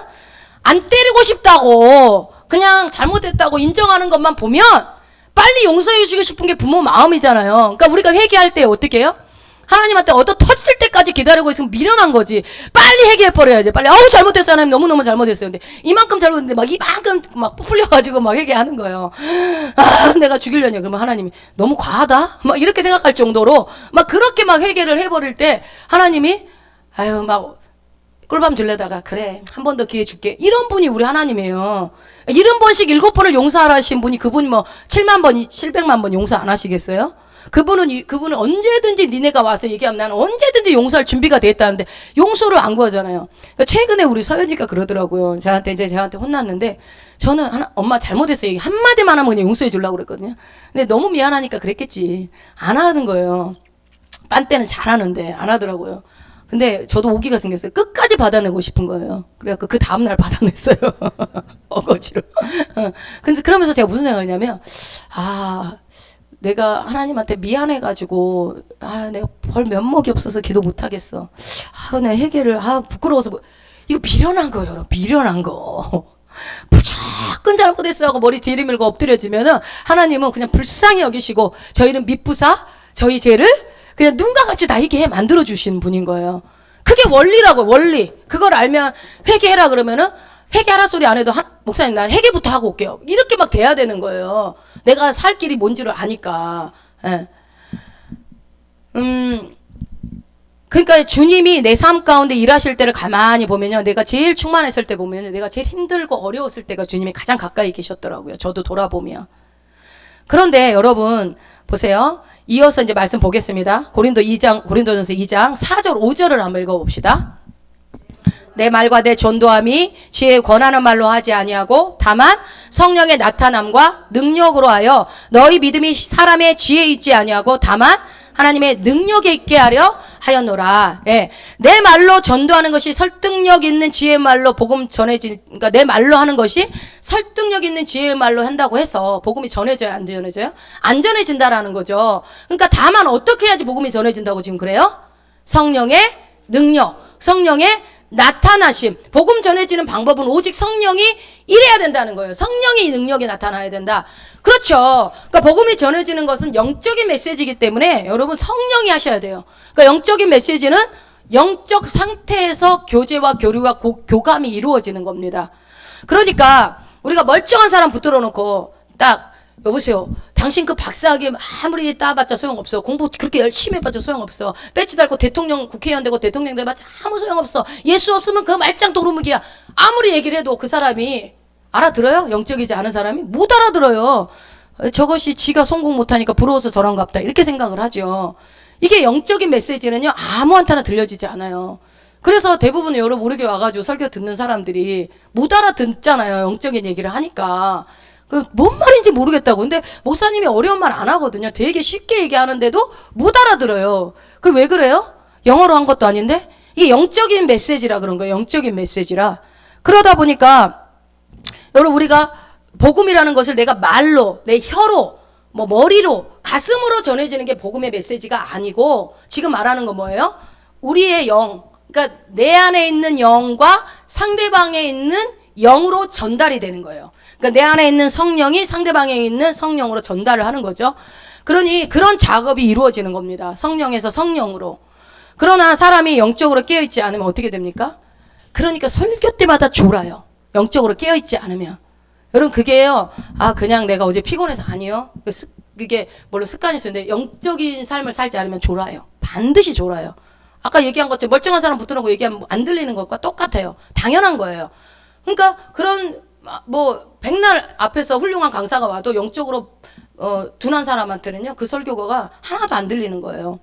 안 때리고 싶다고 그냥 잘못했다고 인정하는 것만 보면 빨리 용서해 주고 싶은 게 부모 마음이잖아요. 그러니까 우리가 회개할 때 어떻게 해요? 하나님한테 얻어 터질 때까지 기다리고 있으면 미련한 거지. 빨리 회개해버려야지. 빨리 잘못했어 하나님 너무너무 잘못했어요. 근데 이만큼 잘못했는데 막 이만큼 막 부풀려가지고 막 회개하는 거예요. 내가 죽이려냐 그러면 하나님이 너무 과하다? 막 이렇게 생각할 정도로 막 그렇게 막 회개를 해버릴 때 하나님이 막 꿀밤 들려다가 그래 한 번 더 기회 줄게 이런 분이 우리 하나님이에요. 70번씩 7번을 용서하라 하신 분이 그분이 뭐 7만 번 700만 번 용서 안 하시겠어요? 그분은 언제든지 니네가 와서 얘기하면 나는 언제든지 용서할 준비가 돼 있다는데 용서를 안 구하잖아요. 그러니까 최근에 우리 서연이가 그러더라고요. 저한테 혼났는데 저는 엄마 잘못했어요. 한마디만 하면 그냥 용서해 주려고 그랬거든요. 근데 너무 미안하니까 그랬겠지. 안 하는 거예요. 딴 때는 잘하는데 안 하더라고요. 근데 저도 오기가 생겼어요. 끝까지 받아내고 싶은 거예요. 그래갖고 그 다음날 받아냈어요. 어거지로. 근데 그러면서 제가 무슨 생각을 했냐면, 내가 하나님한테 미안해가지고, 내가 벌 면목이 없어서 기도 못하겠어. 내가 회개를, 부끄러워서, 이거 미련한 거예요, 여러분. 미련한 거. 무조건 잘못했어 하고 머리 들이밀고 엎드려지면은 하나님은 그냥 불쌍히 여기시고, 저희는 밑부사, 저희 죄를 그냥 눈과 같이 나에게 만들어 주신 분인 거예요. 그게 원리라고, 원리. 그걸 알면 회개해라 그러면은 회개하라 소리 안 해도 목사님 나 회개부터 하고 올게요. 이렇게 막 돼야 되는 거예요. 내가 살 길이 뭔지를 아니까. 예. 그러니까 주님이 내 삶 가운데 일하실 때를 가만히 보면요. 내가 제일 충만했을 때 보면요. 내가 제일 힘들고 어려웠을 때가 주님이 가장 가까이 계셨더라고요. 저도 돌아보면. 그런데 여러분 보세요. 이어서 이제 말씀 보겠습니다. 고린도전서 2장 4절 5절을 한번 읽어봅시다. 내 말과 내 전도함이 지혜의 권하는 말로 하지 아니하고 다만 성령의 나타남과 능력으로 하여 너희 믿음이 사람의 지혜에 있지 아니하고 다만 하나님의 능력에 있게 하려 하였노라. 예. 내 말로 전도하는 것이 설득력 있는 지혜의 말로 복음 그러니까 내 말로 하는 것이 설득력 있는 지혜의 말로 한다고 해서 복음이 전해져요, 안 전해져요? 안 전해진다라는 거죠. 그러니까 다만 어떻게 해야지 복음이 전해진다고 지금 그래요? 성령의 능력, 성령의 나타나심. 복음 전해지는 방법은 오직 성령이 이래야 된다는 거예요. 성령의 능력이 나타나야 된다. 그렇죠. 그러니까 복음이 전해지는 것은 영적인 메시지이기 때문에 여러분 성령이 하셔야 돼요. 그러니까 영적인 메시지는 영적 상태에서 교제와 교류와 교감이 이루어지는 겁니다. 그러니까 우리가 멀쩡한 사람 붙들어 놓고 딱 여보세요. 당신 그 박사학위 아무리 따봤자 소용없어. 공부 그렇게 열심히 해봤자 소용없어. 배지 달고 대통령 국회의원 되고 대통령 돼봤자 아무 소용없어. 예수 없으면 그 말짱 도루묵이야. 아무리 얘기를 해도 그 사람이 알아들어요? 영적이지 않은 사람이? 못 알아들어요. 저것이 지가 성공 못하니까 부러워서 저런갑다. 이렇게 생각을 하죠. 이게 영적인 메시지는요. 아무한테나 들려지지 않아요. 그래서 대부분 여러분 우리 교회 와가지고 설교 듣는 사람들이 못 알아듣잖아요. 영적인 얘기를 하니까. 뭔 말인지 모르겠다고. 근데 목사님이 어려운 말 안 하거든요. 되게 쉽게 얘기하는데도 못 알아들어요. 왜 그래요? 영어로 한 것도 아닌데? 이게 영적인 메시지라 그런 거예요. 영적인 메시지라. 그러다 보니까 여러분, 우리가 복음이라는 것을 내가 말로, 내 혀로, 머리로, 가슴으로 전해지는 게 복음의 메시지가 아니고, 지금 말하는 건 뭐예요? 우리의 영, 그러니까 내 안에 있는 영과 상대방에 있는 영으로 전달이 되는 거예요. 그러니까 내 안에 있는 성령이 상대방에 있는 성령으로 전달을 하는 거죠. 그러니 그런 작업이 이루어지는 겁니다. 성령에서 성령으로. 그러나 사람이 영적으로 깨어있지 않으면 어떻게 됩니까? 그러니까 설교 때마다 졸아요. 영적으로 깨어있지 않으면. 여러분, 그게요, 그냥 내가 어제 피곤해서 아니요. 그게 물론 습관이 있었는데 영적인 삶을 살지 않으면 졸아요. 반드시 졸아요. 아까 얘기한 것처럼 멀쩡한 사람 붙들어놓고 얘기하면 안 들리는 것과 똑같아요. 당연한 거예요. 그러니까 그런 백날 앞에서 훌륭한 강사가 와도 영적으로 둔한 사람한테는요, 그 설교가 하나도 안 들리는 거예요.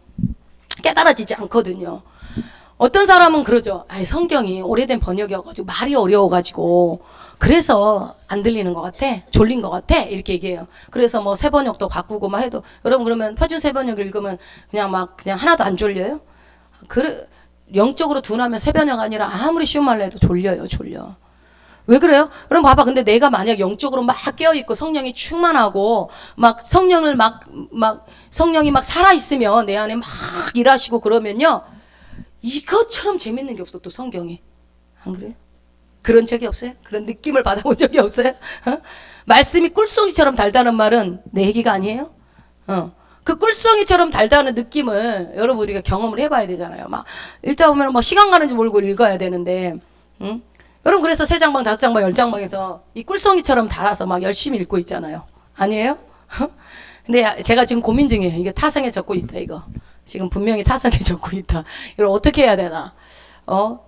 깨달아지지 않거든요. 어떤 사람은 그러죠. 성경이 오래된 번역이어가지고 말이 어려워가지고 그래서 안 들리는 것 같아, 졸린 것 같아, 이렇게 얘기해요. 그래서 새 번역도 바꾸고 해도, 여러분 그러면 표준 새 번역 읽으면 그냥 하나도 안 졸려요? 영적으로 둔하면 새 번역 아니라 아무리 쉬운 말로 해도 졸려요. 왜 그래요? 그럼 봐봐. 근데 내가 만약 영적으로 막 깨어있고 성령이 충만하고 성령이 살아있으면 내 안에 막 일하시고 그러면요, 이것처럼 재밌는 게 없어. 또 성경이. 안 그래요? 그런 적이 없어요? 그런 느낌을 받아본 적이 없어요? 말씀이 꿀송이처럼 달다는 말은 내 얘기가 아니에요? 그 꿀송이처럼 달다는 느낌을 여러분 우리가 경험을 해봐야 되잖아요. 읽다 보면 시간 가는지 모르고 읽어야 되는데, 여러분 그래서 3장방, 5장방, 10장방에서 이 꿀송이처럼 달아서 열심히 읽고 있잖아요. 아니에요? 근데 제가 지금 고민 중이에요. 이게 타성에 적고 있다, 이거. 지금 분명히 타성에 적고 있다. 이걸 어떻게 해야 되나? 어떤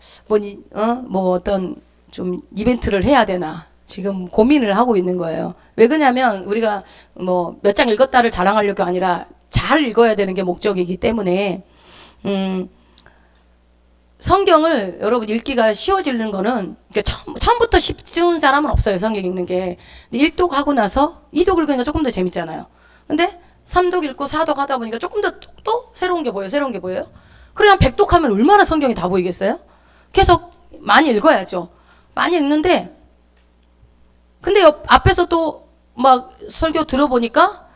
좀 이벤트를 해야 되나? 지금 고민을 하고 있는 거예요. 왜 그러냐면 우리가 몇 장 읽었다를 자랑하려고 아니라 잘 읽어야 되는 게 목적이기 때문에, 성경을 여러분 읽기가 쉬워지는 거는, 그러니까 처음부터 쉬운 사람은 없어요. 성경 읽는 게. 근데 1독 하고 나서 2독 읽으니까 조금 더 재밌잖아요. 근데 3독 읽고 4독 하다 보니까 조금 더 또 새로운 게 보여요. 그냥 100독 하면 얼마나 성경이 다 보이겠어요? 계속 많이 읽어야죠. 많이 읽는데, 근데 앞에서 또 설교 들어보니까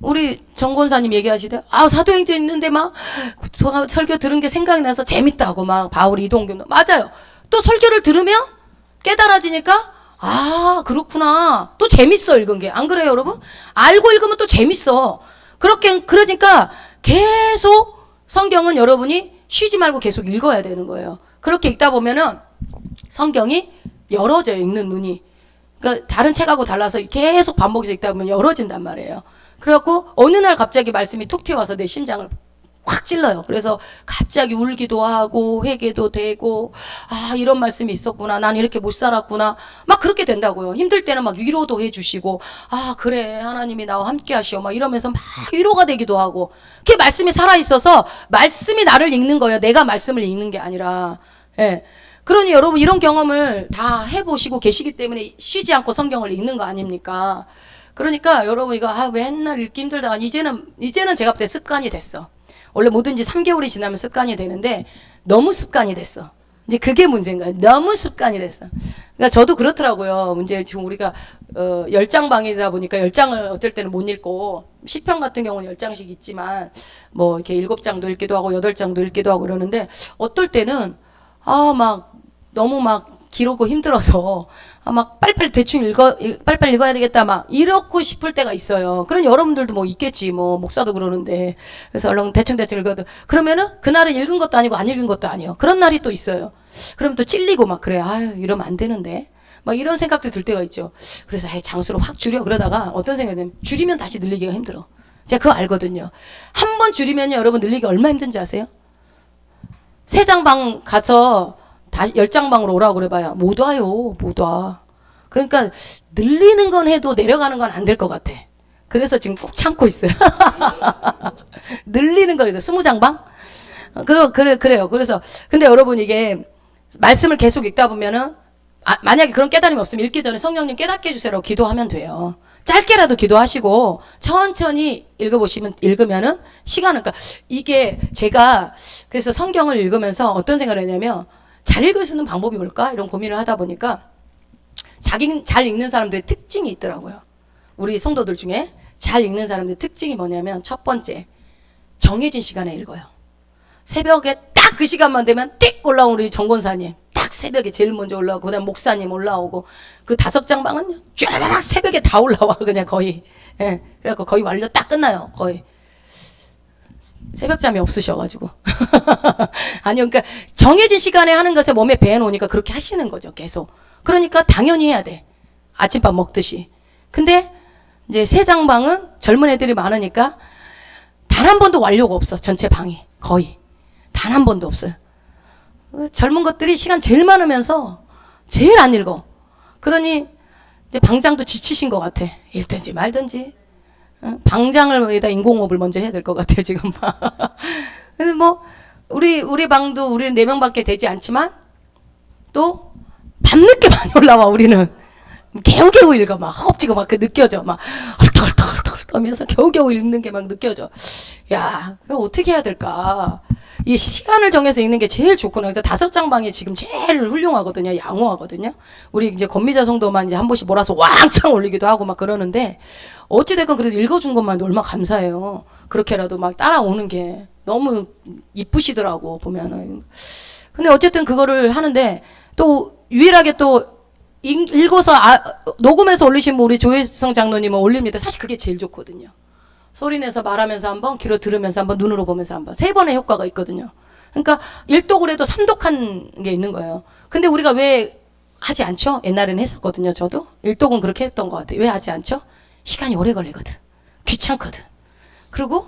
우리 정 권사님 얘기하시대. 사도행전 있는데 설교 들은 게 생각이 나서 재밌다고 바울 이동규. 맞아요. 또 설교를 들으면 깨달아지니까 그렇구나. 또 재밌어, 읽은 게. 안 그래요, 여러분? 알고 읽으면 또 재밌어. 그러니까 계속 성경은 여러분이 쉬지 말고 계속 읽어야 되는 거예요. 그렇게 읽다 보면은 성경이 열어져요, 읽는 눈이. 그러니까 다른 책하고 달라서 계속 반복해서 읽다 보면 열어진단 말이에요. 그래갖고 어느 날 갑자기 말씀이 툭 튀어와서 내 심장을 확 찔러요. 그래서 갑자기 울기도 하고 회개도 되고, 이런 말씀이 있었구나, 난 이렇게 못 살았구나, 그렇게 된다고요. 힘들 때는 위로도 해주시고, 그래 하나님이 나와 함께 하시오 이러면서 위로가 되기도 하고. 그게 말씀이 살아있어서 말씀이 나를 읽는 거예요. 내가 말씀을 읽는 게 아니라. 예. 그러니 여러분 이런 경험을 다 해보시고 계시기 때문에 쉬지 않고 성경을 읽는 거 아닙니까? 그러니까 여러분 이거 맨날 읽기 힘들다. 이제는 제가 볼 때 습관이 됐어. 원래 뭐든지 3개월이 지나면 습관이 되는데 너무 습관이 됐어. 이제 그게 문제인 거예요. 너무 습관이 됐어. 그러니까 저도 그렇더라고요. 이제 지금 우리가 10장 방이다 보니까 10장을 어떨 때는 못 읽고, 시편 같은 경우는 10장씩 있지만 이렇게 7장도 읽기도 하고 8장도 읽기도 하고 그러는데, 어떨 때는 너무 길고 힘들어서 빨리빨리 빨리빨리 읽어야 되겠다 이러고 싶을 때가 있어요. 그런 여러분들도 있겠지. 목사도 그러는데. 그래서 얼른 대충 읽어도, 그러면은 그날은 읽은 것도 아니고 안 읽은 것도 아니에요. 그런 날이 또 있어요. 그럼 또 찔리고 그래. 이러면 안 되는데. 이런 생각도 들 때가 있죠. 그래서 장수를 확 줄여. 그러다가 어떤 생각이 들면 줄이면 다시 늘리기가 힘들어. 제가 그거 알거든요. 한 번 줄이면요, 여러분 늘리기 얼마나 힘든지 아세요? 3장 방 가서 다시 10장 방으로 오라고 그래봐요. 못 와요. 못 와. 그러니까 늘리는 건 해도 내려가는 건 안 될 것 같아. 그래서 지금 꾹 참고 있어요. 늘리는 건 해도 20장 방? 그래요. 그래서 근데 여러분 이게 말씀을 계속 읽다 보면은 만약에 그런 깨달음이 없으면 읽기 전에 성령님 깨닫게 해주세요라고 기도하면 돼요. 짧게라도 기도하시고 천천히 읽으면은 시간은, 그러니까 이게 제가 그래서 성경을 읽으면서 어떤 생각을 했냐면 잘 읽을 수 있는 방법이 뭘까? 이런 고민을 하다 보니까 잘 읽는 사람들의 특징이 있더라고요. 우리 성도들 중에 잘 읽는 사람들의 특징이 뭐냐면 첫 번째, 정해진 시간에 읽어요. 새벽에 딱 그 시간만 되면 띡 올라온 우리 정권사님 딱 새벽에 제일 먼저 올라오고 그다음 목사님 올라오고 그 5장방은 쫙 새벽에 다 올라와 그냥 거의. 예. 그래갖고 거의 완료 딱 끝나요. 거의. 새벽잠이 없으셔가지고. 아니요, 그러니까 정해진 시간에 하는 것에 몸에 배해놓으니까 그렇게 하시는 거죠, 계속. 그러니까 당연히 해야 돼. 아침밥 먹듯이. 근데 이제 새 장방은 젊은 애들이 많으니까 단 한 번도 완료가 없어, 전체 방이. 거의. 단 한 번도 없어요. 젊은 것들이 시간 제일 많으면서 제일 안 읽어. 그러니 이제 방장도 지치신 것 같아. 읽든지 말든지. 방장을 위해다 인공호흡을 먼저 해야 될 것 같아 지금. 근데 뭐 우리 방도 우리는 4명밖에 되지 않지만 또 밤늦게 많이 올라와. 우리는 겨우겨우 읽어. 막 허겁지겁 막 그 느껴져. 막 헐떡헐떡 하면서 겨우겨우 읽는 게 막 느껴져. 야, 어떻게 해야 될까? 이 시간을 정해서 읽는 게 제일 좋구나. 그래서 5장방이 지금 제일 훌륭하거든요. 양호하거든요. 우리 이제 건미자 성도만 이제 한 번씩 몰아서 왕창 올리기도 하고 막 그러는데 어찌됐건 그래도 읽어준 것만도 얼마나 감사해요. 그렇게라도 막 따라오는 게 너무 이쁘시더라고 보면은. 근데 어쨌든 그거를 하는데 또 유일하게 또 읽어서 녹음해서 올리신 우리 조혜성 장로님은 올립니다. 사실 그게 제일 좋거든요. 소리내서 말하면서 한번, 귀로 들으면서 한번, 눈으로 보면서 한번. 3번의 효과가 있거든요. 그러니까 1독을 해도 3독한 게 있는 거예요. 근데 우리가 왜 하지 않죠? 옛날에는 했었거든요. 저도 1독은 그렇게 했던 것 같아요. 왜 하지 않죠? 시간이 오래 걸리거든. 귀찮거든. 그리고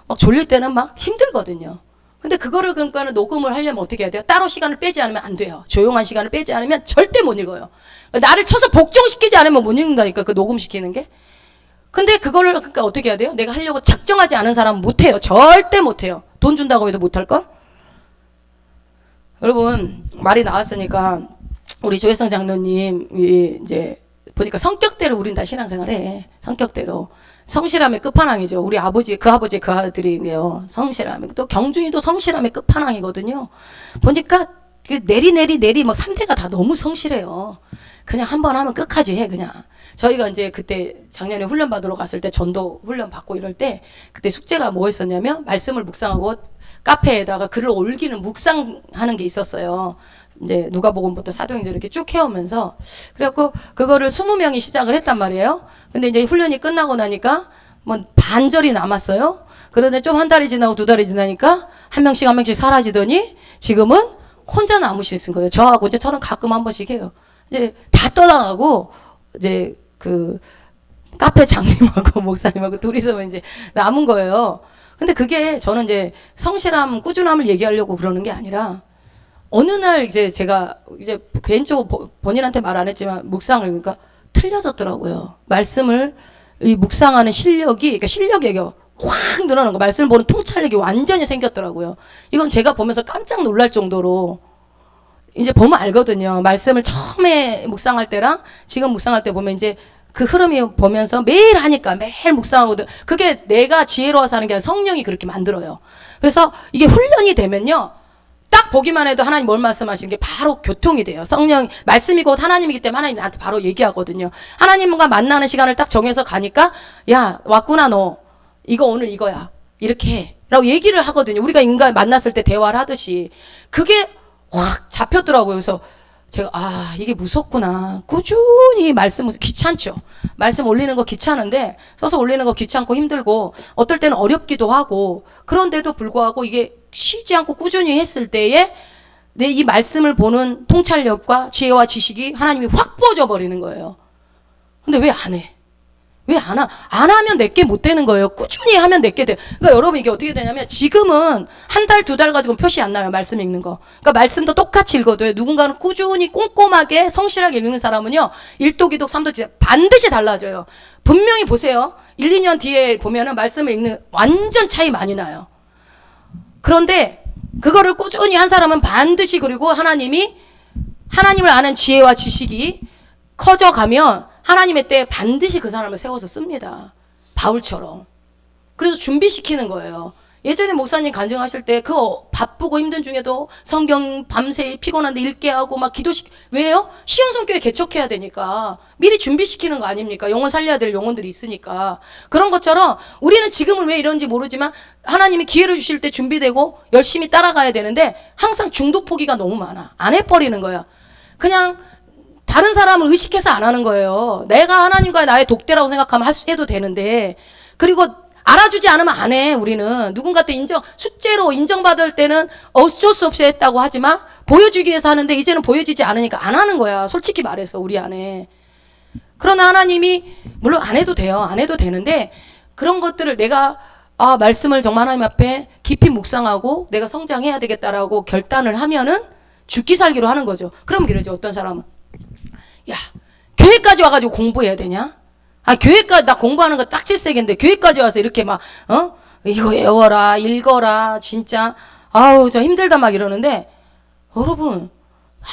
막 졸릴 때는 막 힘들거든요. 근데 그거를 그러니까 녹음을 하려면 어떻게 해야 돼요? 따로 시간을 빼지 않으면 안 돼요. 조용한 시간을 빼지 않으면 절대 못 읽어요. 나를 쳐서 복종시키지 않으면 못 읽는다니까, 그 녹음시키는 게. 근데 그거를 그러니까 어떻게 해야 돼요? 내가 하려고 작정하지 않은 사람은 못해요. 절대 못해요. 돈 준다고 해도 못할걸? 여러분, 말이 나왔으니까 우리 조혜성 장로님 이제 보니까 성격대로 우린 다 신앙생활해. 성격대로. 성실함의 끝판왕이죠. 우리 아버지, 그 아들이에요. 성실함. 또 경준이도 성실함의 끝판왕이거든요. 보니까 내리 막 3대가 다 너무 성실해요. 그냥 한 번 하면 끝까지 해, 그냥. 저희가 이제 그때 작년에 훈련 받으러 갔을 때 전도 훈련 받고 이럴 때 그때 숙제가 뭐였었냐면 말씀을 묵상하고 카페에다가 글을 올기는 묵상하는 게 있었어요. 이제 누가복음부터 사도행전 이렇게 쭉 해오면서 그래갖고 그거를 20명이 시작을 했단 말이에요. 근데 이제 훈련이 끝나고 나니까 뭐 반절이 남았어요. 그런데 좀 한 달이 지나고 2달이 지나니까 한 명씩 사라지더니 지금은 혼자 남으신 거예요. 저하고 이제 저는 가끔 한 번씩 해요. 이제 다 떠나가고 이제 그 카페 장님하고 목사님하고 둘이서 이제 남은 거예요. 근데 그게 저는 이제 성실함, 꾸준함을 얘기하려고 그러는 게 아니라 어느 날 이제 제가 이제 개인적으로 본인한테 말 안 했지만 묵상을 그러니까 틀려졌더라고요. 말씀을 이 묵상하는 실력이 그러니까 실력이 확 늘어나는 거. 말씀을 보는 통찰력이 완전히 생겼더라고요. 이건 제가 보면서 깜짝 놀랄 정도로 이제 보면 알거든요. 말씀을 처음에 묵상할 때랑 지금 묵상할 때 보면 이제 그 흐름이 보면서 매일 하니까 매일 묵상하거든. 그게 내가 지혜로워서 하는 게 아니라 성령이 그렇게 만들어요. 그래서 이게 훈련이 되면요. 딱 보기만 해도 하나님 뭘 말씀하시는 게 바로 교통이 돼요. 성령, 말씀이 곧 하나님이기 때문에 하나님 나한테 바로 얘기하거든요. 하나님과 만나는 시간을 딱 정해서 가니까 야, 왔구나 너. 이거 오늘 이거야. 이렇게 해. 라고 얘기를 하거든요. 우리가 인간 만났을 때 대화를 하듯이. 그게 확 잡혔더라고요. 그래서 제가 이게 무섭구나. 꾸준히 말씀 귀찮죠. 말씀 올리는 거 귀찮은데 써서 올리는 거 귀찮고 힘들고 어떨 때는 어렵기도 하고 그런데도 불구하고 이게 쉬지 않고 꾸준히 했을 때에 내 이 말씀을 보는 통찰력과 지혜와 지식이 하나님이 확 부어져 버리는 거예요. 근데 왜 안 해? 왜 안 하면 내게 못 되는 거예요. 꾸준히 하면 내게 돼. 그러니까 여러분 이게 어떻게 되냐면 지금은 한 달, 2달 가지고는 표시 안 나요. 말씀 읽는 거. 그러니까 말씀도 똑같이 읽어도요. 누군가는 꾸준히 꼼꼼하게 성실하게 읽는 사람은요. 1독, 2독, 3독 반드시 달라져요. 분명히 보세요. 1, 2년 뒤에 보면은 말씀을 읽는 완전 차이 많이 나요. 그런데 그거를 꾸준히 한 사람은 반드시 그리고 하나님이 하나님을 아는 지혜와 지식이 커져가면 하나님의 때에 반드시 그 사람을 세워서 씁니다. 바울처럼. 그래서 준비시키는 거예요. 예전에 목사님 간증하실 때 그 바쁘고 힘든 중에도 성경 밤새 피곤한데 읽게 하고 막 왜요? 시온성교회 개척해야 되니까 미리 준비시키는 거 아닙니까? 영혼 살려야 될 영혼들이 있으니까. 그런 것처럼 우리는 지금은 왜 이런지 모르지만 하나님이 기회를 주실 때 준비되고 열심히 따라가야 되는데 항상 중도 포기가 너무 많아. 안 해버리는 거야. 그냥 다른 사람을 의식해서 안 하는 거예요. 내가 하나님과의 나의 독대라고 생각하면 해도 되는데, 그리고 알아주지 않으면 안 해. 우리는 누군가한테 숙제로 인정받을 때는 어쩔 수 없이 했다고 하지만 보여주기 위해서 하는데 이제는 보여지지 않으니까 안 하는 거야. 솔직히 말해서 우리 안에. 그러나 하나님이 물론 안 해도 돼요. 안 해도 되는데 그런 것들을 내가 말씀을 정말 하나님 앞에 깊이 묵상하고 내가 성장해야 되겠다라고 결단을 하면은 죽기 살기로 하는 거죠. 그럼 그러죠. 어떤 사람은 야, 교회까지 와가지고 공부해야 되냐? 교회까지, 나 공부하는 거 딱질색인데, 교회까지 와서 이렇게 막, 이거 외워라, 읽어라, 진짜, 저 힘들다 막 이러는데, 여러분,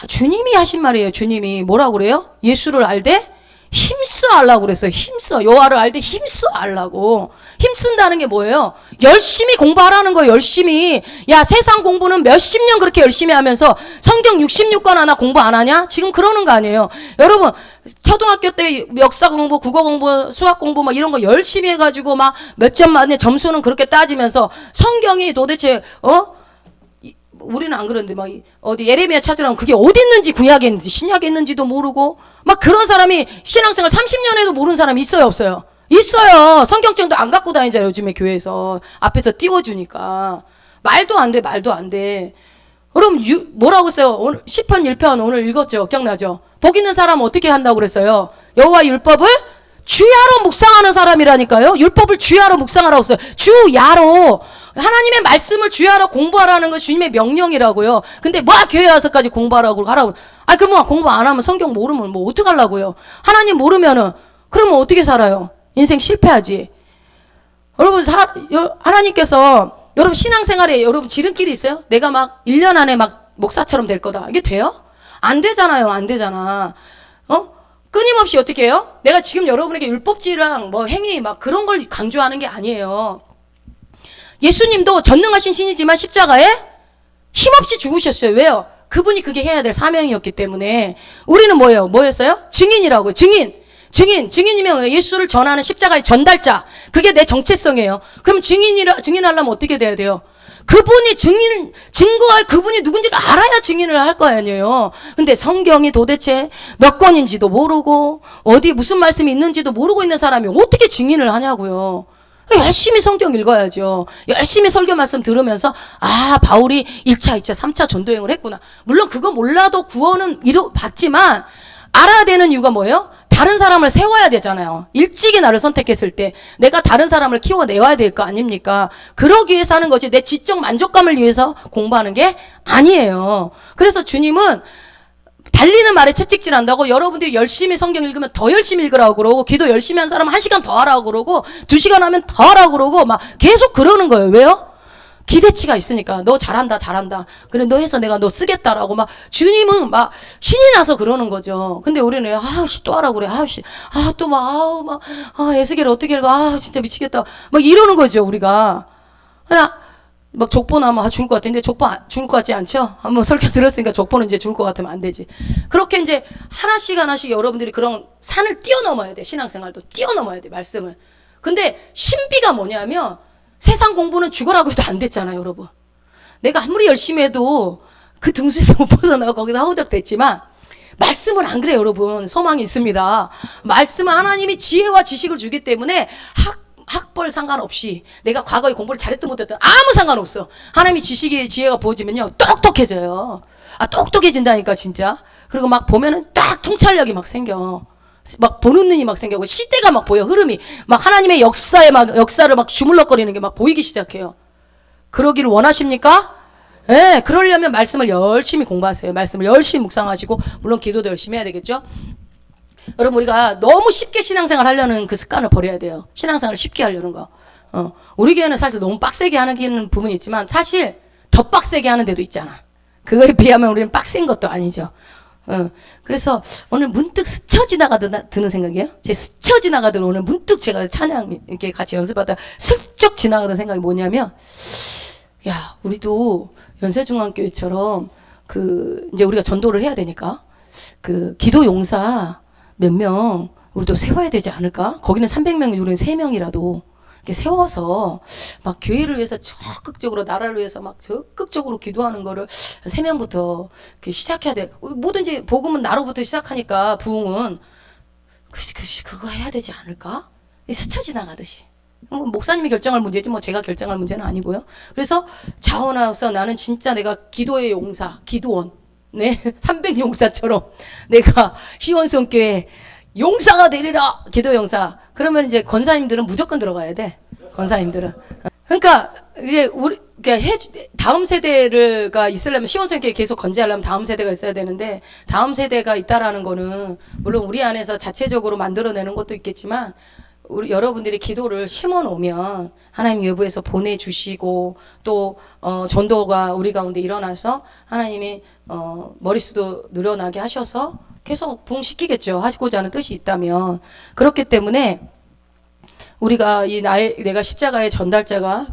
주님이 하신 말이에요, 주님이. 뭐라고 그래요? 예수를 알되? 힘써 알라고 그랬어요. 힘써. 여호와를 알되 힘써 알라고. 힘쓴다는 게 뭐예요? 열심히 공부하라는 거예요. 열심히. 야, 세상 공부는 몇십 년 그렇게 열심히 하면서 성경 66권 하나 공부 안 하냐? 지금 그러는 거 아니에요. 여러분, 초등학교 때 역사 공부, 국어 공부, 수학 공부 막 이런 거 열심히 해가지고 막 몇 점 만에 점수는 그렇게 따지면서 성경이 도대체 우리는 안 그러는데 막 어디 예레미야 찾으라면 그게 어디 있는지 구약에 있는지 신약에 있는지도 모르고 막 그런 사람이 신앙생활 30년 해도 모르는 사람이 있어요, 없어요? 있어요. 성경책도 안 갖고 다니잖아요, 요즘에 교회에서 앞에서 띄워주니까. 말도 안 돼, 말도 안 돼. 그럼 뭐라고 써요? 오늘 10편 1편 오늘 읽었죠? 기억나죠? 복 있는 사람은 어떻게 한다고 그랬어요? 여호와 율법을 주야로 묵상하는 사람이라니까요. 율법을 주야로 묵상하라고 써요. 주야로. 하나님의 말씀을 주야로 공부하라는 건 주님의 명령이라고요. 근데 교회 와서까지 공부하라고 하라고. 그럼 공부 안 하면 성경 모르면 뭐 어떡하려고요? 하나님 모르면은 그러면 어떻게 살아요? 인생 실패하지. 여러분 하나님께서 여러분 신앙생활에 여러분 지름길이 있어요? 내가 막 1년 안에 막 목사처럼 될 거다. 이게 돼요? 안 되잖아요. 안 되잖아. 끊임없이 어떻게 해요? 내가 지금 여러분에게 율법주의랑 뭐 행위 막 그런 걸 강조하는 게 아니에요. 예수님도 전능하신 신이지만 십자가에 힘없이 죽으셨어요. 왜요? 그분이 그게 해야 될 사명이었기 때문에. 우리는 뭐였어요? 증인이라고요. 증인이면 예수를 전하는 십자가의 전달자. 그게 내 정체성이에요. 그럼 증인하려면 어떻게 돼야 돼요? 그분이 증거할 그분이 누군지를 알아야 증인을 할 거 아니에요. 근데 성경이 도대체 몇 권인지도 모르고 어디 무슨 말씀이 있는지도 모르고 있는 사람이 어떻게 증인을 하냐고요. 열심히 성경 읽어야죠. 열심히 설교 말씀 들으면서 바울이 1차, 2차, 3차 전도행을 했구나. 물론 그거 몰라도 구원은 받지만 알아야 되는 이유가 뭐예요? 다른 사람을 세워야 되잖아요. 일찍이 나를 선택했을 때 내가 다른 사람을 키워내야 될 거 아닙니까? 그러기 위해서 하는 거지 내 지적 만족감을 위해서 공부하는 게 아니에요. 그래서 주님은 달리는 말에 채찍질 한다고 여러분들이 열심히 성경 읽으면 더 열심히 읽으라고 그러고 기도 열심히 한 사람은 1시간 더 하라고 그러고 2시간 하면 더 하라고 그러고 막 계속 그러는 거예요. 왜요? 기대치가 있으니까. 너 잘한다. 그래 너 해서 내가 너 쓰겠다라고 막 주님은 막 신이 나서 그러는 거죠. 근데 우리는 또 하라고 그래. 에스겔을 어떻게 읽어. 진짜 미치겠다. 막 이러는 거죠, 우리가. 그냥 막 족보 나면 죽을 것 같은데 족보 죽을 것 같지 않죠? 한번 설교 들었으니까 족보는 이제 죽을 것 같으면 안 되지. 그렇게 이제 하나씩 여러분들이 그런 산을 뛰어넘어야 돼. 신앙생활도 뛰어넘어야 돼, 말씀을. 근데 신비가 뭐냐면 세상 공부는 죽어라고 해도 안 됐잖아요, 여러분. 내가 아무리 열심히 해도 그 등수에서 못 벗어나고 거기서 허우적댔지만 말씀은 안 그래요, 여러분. 소망이 있습니다. 말씀은 하나님이 지혜와 지식을 주기 때문에 학벌 상관없이 내가 과거에 공부를 잘했든 못했든 아무 상관없어. 하나님이 지혜가 부어지면요 똑똑해져요. 똑똑해진다니까 진짜. 그리고 막 보면은 딱 통찰력이 막 생겨. 막 보는 눈이 막 생기고 시대가 막 보여. 흐름이 막 하나님의 역사를 막 주물럭거리는 게 막 보이기 시작해요. 그러기를 원하십니까? 네, 그러려면 말씀을 열심히 공부하세요. 말씀을 열심히 묵상하시고 물론 기도도 열심히 해야 되겠죠. 여러분 우리가 너무 쉽게 신앙생활 하려는 그 습관을 버려야 돼요. 신앙생활을 쉽게 하려는 거. 우리 교회는 사실 너무 빡세게 하는 부분이 있지만 사실 더 빡세게 하는 데도 있잖아. 그거에 비하면 우리는 빡센 것도 아니죠. 그래서 오늘 문득 스쳐 드는 생각이에요. 제 스쳐 지나가던 오늘 문득 제가 찬양 이렇게 같이 연습하다 슬쩍 지나가던 생각이 뭐냐면, 야, 우리도 연세중앙교회처럼 이제 우리가 전도를 해야 되니까 기도 용사 몇 명 우리도 세워야 되지 않을까? 거기는 300명, 우리는 3명이라도 이렇게 세워서 막 교회를 위해서 적극적으로, 나라를 위해서 막 적극적으로 기도하는 거를 3명부터 이렇게 시작해야 돼. 뭐든지 복음은 나로부터 시작하니까 부흥은 그거 해야 되지 않을까? 스쳐 지나가듯이. 목사님이 결정할 문제지 뭐 제가 결정할 문제는 아니고요. 그래서 자원하여서 나는 진짜 내가 기도의 용사, 기도원, 네, 300용사처럼 내가 시원성교회 용사가 되리라, 기도 용사. 그러면 이제 권사님들은 무조건 들어가야 돼. 권사님들은. 그러니까 이제 다음 세대가 있으려면, 시원성교회 계속 건재하려면 다음 세대가 있어야 되는데, 다음 세대가 있다라는 거는 물론 우리 안에서 자체적으로 만들어내는 것도 있겠지만, 여러분들이 기도를 심어 놓으면 하나님 외부에서 보내주시고, 또 전도가 우리 가운데 일어나서 하나님이 머릿수도 늘어나게 하셔서 계속 부흥시키겠죠. 하시고자 하는 뜻이 있다면. 그렇기 때문에 우리가 내가 십자가의 전달자가,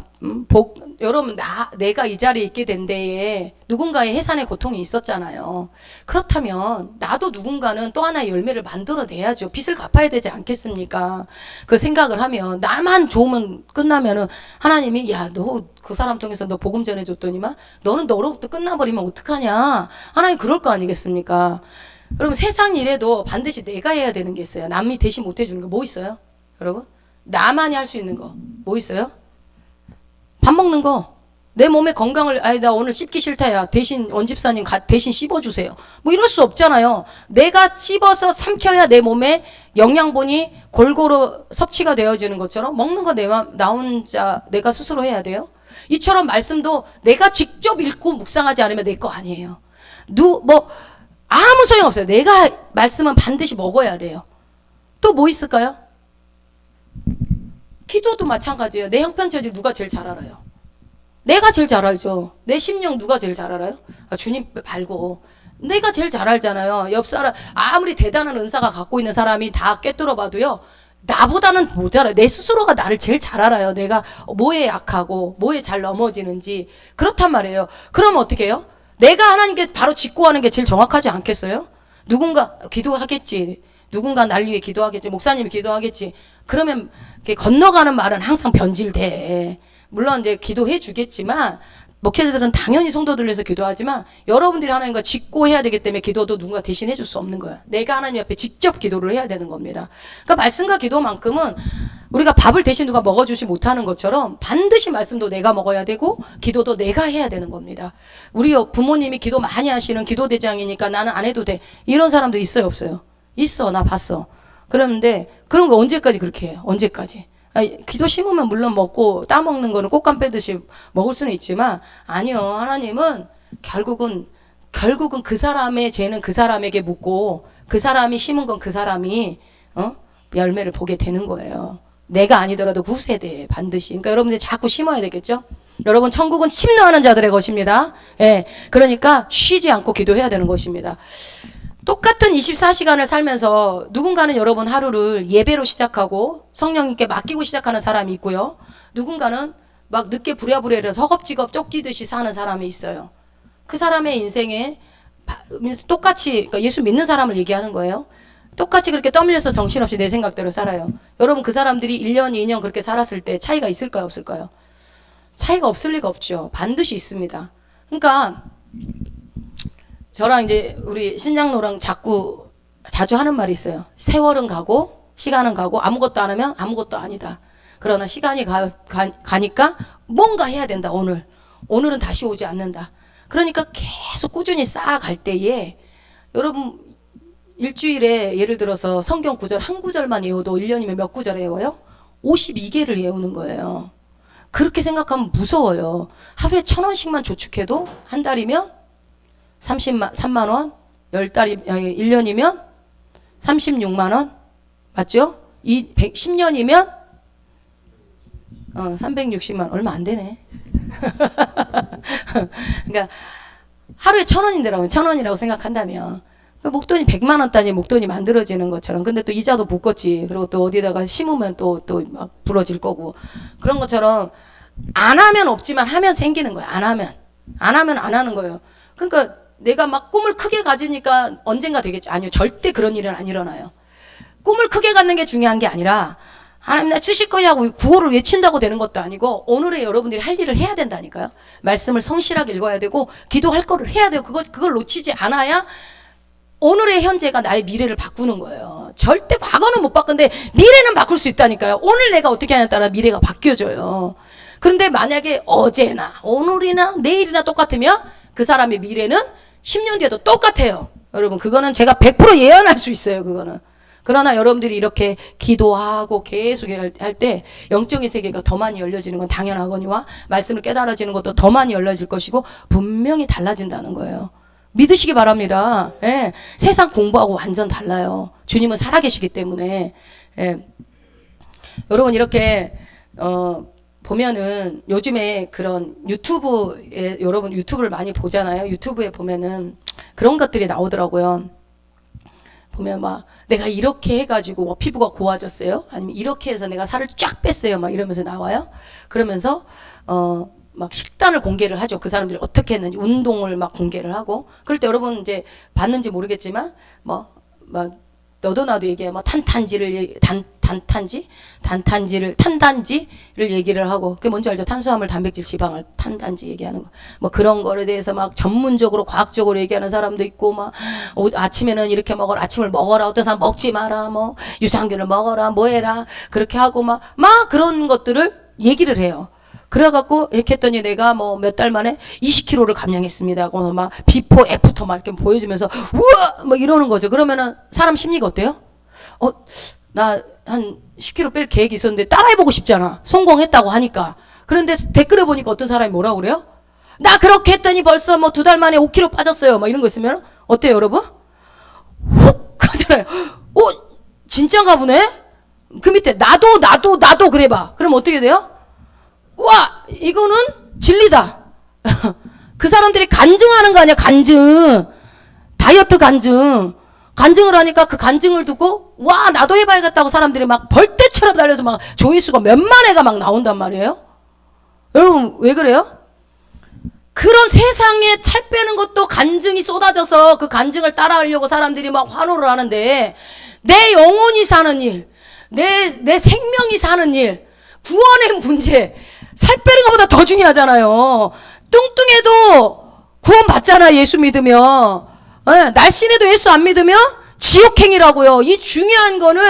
여러분, 내가 이 자리에 있게 된 데에 누군가의 해산의 고통이 있었잖아요. 그렇다면 나도 누군가는 또 하나의 열매를 만들어내야죠. 빚을 갚아야 되지 않겠습니까? 그 생각을 하면, 나만 좋으면 끝나면은 하나님이, 야, 너 그 사람 통해서 너 복음 전해줬더니만 너는 너로부터 끝나버리면 어떡하냐. 하나님 그럴 거 아니겠습니까? 여러분, 세상 일에도 반드시 내가 해야 되는 게 있어요. 남이 대신 못 해주는 거 뭐 있어요? 여러분? 나만이 할 수 있는 거 뭐 있어요? 밥 먹는 거. 내 몸의 건강을, 나 오늘 씹기 싫다, 야, 대신 원집사님 대신 씹어주세요. 뭐 이럴 수 없잖아요. 내가 씹어서 삼켜야 내 몸에 영양분이 골고루 섭취가 되어지는 것처럼 먹는 거 나 혼자 내가 스스로 해야 돼요. 이처럼 말씀도 내가 직접 읽고 묵상하지 않으면 내 거 아니에요. 아무 소용 없어요. 내가 말씀은 반드시 먹어야 돼요. 또 뭐 있을까요? 기도도 마찬가지예요. 내 형편처지 누가 제일 잘 알아요? 내가 제일 잘 알죠. 내 심령 누가 제일 잘 알아요? 주님 말고 내가 제일 잘 알잖아요. 옆 사람 아무리 대단한 은사가 갖고 있는 사람이 다 꿰뚫어 봐도요, 나보다는 못 알아요. 내 스스로가 나를 제일 잘 알아요. 내가 뭐에 약하고 뭐에 잘 넘어지는지. 그렇단 말이에요. 그럼 어떻게 해요? 내가 하나님께 바로 직고하는 게 제일 정확하지 않겠어요? 누군가 기도하겠지. 누군가 날 위해 기도하겠지. 목사님이 기도하겠지. 그러면 건너가는 말은 항상 변질돼. 물론 이제 기도해 주겠지만, 목회자들은 당연히 성도들 위해서 기도하지만, 여러분들이 하나님과 직고해야 되기 때문에 기도도 누군가 대신 해줄 수 없는 거예요. 내가 하나님 앞에 직접 기도를 해야 되는 겁니다. 그러니까 말씀과 기도만큼은 우리가 밥을 대신 누가 먹어주지 못하는 것처럼 반드시 말씀도 내가 먹어야 되고 기도도 내가 해야 되는 겁니다. 우리 부모님이 기도 많이 하시는 기도대장이니까 나는 안 해도 돼, 이런 사람도 있어요, 없어요? 있어, 나 봤어. 그런데 그런 거 언제까지 그렇게 해요? 언제까지? 기도 심으면 물론 먹고 따먹는 거는 꽃감 빼듯이 먹을 수는 있지만, 아니요. 하나님은 결국은 그 사람의 죄는 그 사람에게 묻고, 그 사람이 심은 건 그 사람이 열매를 보게 되는 거예요. 내가 아니더라도 그 후세대에 반드시. 그러니까 여러분들 자꾸 심어야 되겠죠? 여러분, 천국은 심노하는 자들의 것입니다. 예. 그러니까 쉬지 않고 기도해야 되는 것입니다. 똑같은 24시간을 살면서 누군가는 여러분 하루를 예배로 시작하고 성령님께 맡기고 시작하는 사람이 있고요. 누군가는 막 늦게 부랴부랴해서 허겁지겁 쫓기듯이 사는 사람이 있어요. 그 사람의 인생에 똑같이, 그러니까 예수 믿는 사람을 얘기하는 거예요. 똑같이 그렇게 떠밀려서 정신없이 내 생각대로 살아요. 여러분, 그 사람들이 1년, 2년 그렇게 살았을 때 차이가 있을까요, 없을까요? 차이가 없을 리가 없죠. 반드시 있습니다. 그러니까 저랑 이제 우리 신장로랑 자주 하는 말이 있어요. 세월은 가고 시간은 가고 아무것도 안 하면 아무것도 아니다. 그러나 시간이 가니까 뭔가 해야 된다. 오늘은 다시 오지 않는다. 그러니까 계속 꾸준히 쌓아갈 때에, 여러분, 일주일에 예를 들어서 성경 구절 한 구절만 외워도 1년이면 몇 구절 외워요? 52개를 외우는 거예요. 그렇게 생각하면 무서워요. 하루에 1,000원씩만 저축해도 한 달이면 3만 원, 1년이면 36만 원, 맞죠? 10년이면 360만 원, 얼마 안 되네. 그러니까 하루에 1,000원인데라면 1,000원이라고 생각한다면 목돈이 100만 원 단위 목돈이 만들어지는 것처럼. 근데 또 이자도 붙겠지. 그리고 또 어디다가 심으면 또 막 부러질 거고. 그런 것처럼 안 하면 없지만 하면 생기는 거야. 안 하면 안 하는 거예요. 그러니까 내가 막 꿈을 크게 가지니까 언젠가 되겠지. 아니요. 절대 그런 일은 안 일어나요. 꿈을 크게 갖는 게 중요한 게 아니라 하나님 나 쓰실 거냐고 구호를 외친다고 되는 것도 아니고 오늘의 여러분들이 할 일을 해야 된다니까요. 말씀을 성실하게 읽어야 되고 기도할 거를 해야 되고 그걸 놓치지 않아야 오늘의 현재가 나의 미래를 바꾸는 거예요. 절대 과거는 못 바꾼데 미래는 바꿀 수 있다니까요. 오늘 내가 어떻게 하냐에 따라 미래가 바뀌어져요. 그런데 만약에 어제나 오늘이나 내일이나 똑같으면 그 사람의 미래는 10년 뒤에도 똑같아요. 여러분 그거는 제가 100% 예언할 수 있어요. 그거는. 그러나 여러분들이 이렇게 기도하고 계속 할 때 영적인 세계가 더 많이 열려지는 건 당연하거니와 말씀을 깨달아지는 것도 더 많이 열려질 것이고 분명히 달라진다는 거예요. 믿으시기 바랍니다. 예. 세상 공부하고 완전 달라요. 주님은 살아계시기 때문에. 예. 여러분 이렇게 보면은 요즘에 그런 유튜브에 여러분 유튜브를 많이 보잖아요. 유튜브에 보면은 그런 것들이 나오더라고요. 보면 막 내가 이렇게 해가지고 뭐 피부가 고와졌어요. 아니면 이렇게 해서 내가 살을 쫙 뺐어요. 막 이러면서 나와요. 그러면서 막 식단을 공개를 하죠. 그 사람들이 어떻게 했는지 운동을 막 공개를 하고. 그럴 때 여러분 이제 봤는지 모르겠지만 막 너도 나도 얘기해. 뭐 탄단지를 얘기를 하고. 그게 뭔지 알죠? 탄수화물, 단백질, 지방을 탄단지 얘기하는 거. 뭐 그런 거에 대해서 막 전문적으로 과학적으로 얘기하는 사람도 있고 막 아침에는 이렇게 먹어라. 아침을 먹어라. 어떤 사람 먹지 마라. 뭐 유산균을 먹어라. 뭐 해라. 그렇게 하고 막 그런 것들을 얘기를 해요. 그래갖고 이렇게 했더니 내가 뭐 몇 달 만에 20kg를 감량했습니다. 그래서 막 비포 애프터 막 이렇게 보여주면서 우와 막 이러는 거죠. 그러면은 사람 심리가 어때요? 나 한 10kg 뺄 계획이 있었는데 따라해보고 싶잖아. 성공했다고 하니까. 그런데 댓글에 보니까 어떤 사람이 뭐라고 그래요? 나 그렇게 했더니 벌써 뭐 2달 만에 5kg 빠졌어요. 막 이런 거 있으면 어때요, 여러분? 훅 하잖아요. 진짜가 보네? 그 밑에 나도 그래봐. 그럼 어떻게 돼요? 와, 이거는 진리다. 그 사람들이 간증하는 거 아니야, 간증. 다이어트 간증. 간증을 하니까 그 간증을 듣고, 와, 나도 해봐야겠다고 사람들이 막 벌떼처럼 달려서 막 조회수가 몇만 회가 막 나온단 말이에요. 여러분, 왜 그래요? 그런 세상에 살 빼는 것도 간증이 쏟아져서 그 간증을 따라하려고 사람들이 막 환호를 하는데, 내 영혼이 사는 일, 내 생명이 사는 일, 구원의 문제, 살 빼는 것보다 더 중요하잖아요. 뚱뚱해도 구원 받잖아, 예수 믿으면. 날씬해도 예수 안 믿으면 지옥행이라고요. 이 중요한 거는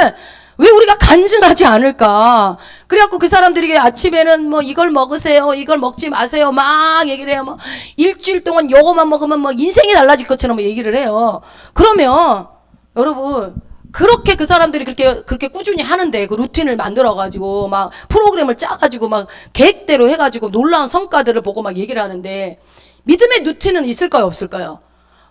왜 우리가 간증하지 않을까? 그래갖고 그 사람들이 아침에는 뭐 이걸 먹으세요, 이걸 먹지 마세요, 막 얘기를 해요. 뭐 일주일 동안 요거만 먹으면 뭐 인생이 달라질 것처럼 얘기를 해요. 그러면 여러분 그렇게 그 사람들이 그렇게 꾸준히 하는데 그 루틴을 만들어가지고 막 프로그램을 짜가지고 막 계획대로 해가지고 놀라운 성과들을 보고 막 얘기를 하는데 믿음의 루틴은 있을까요, 없을까요?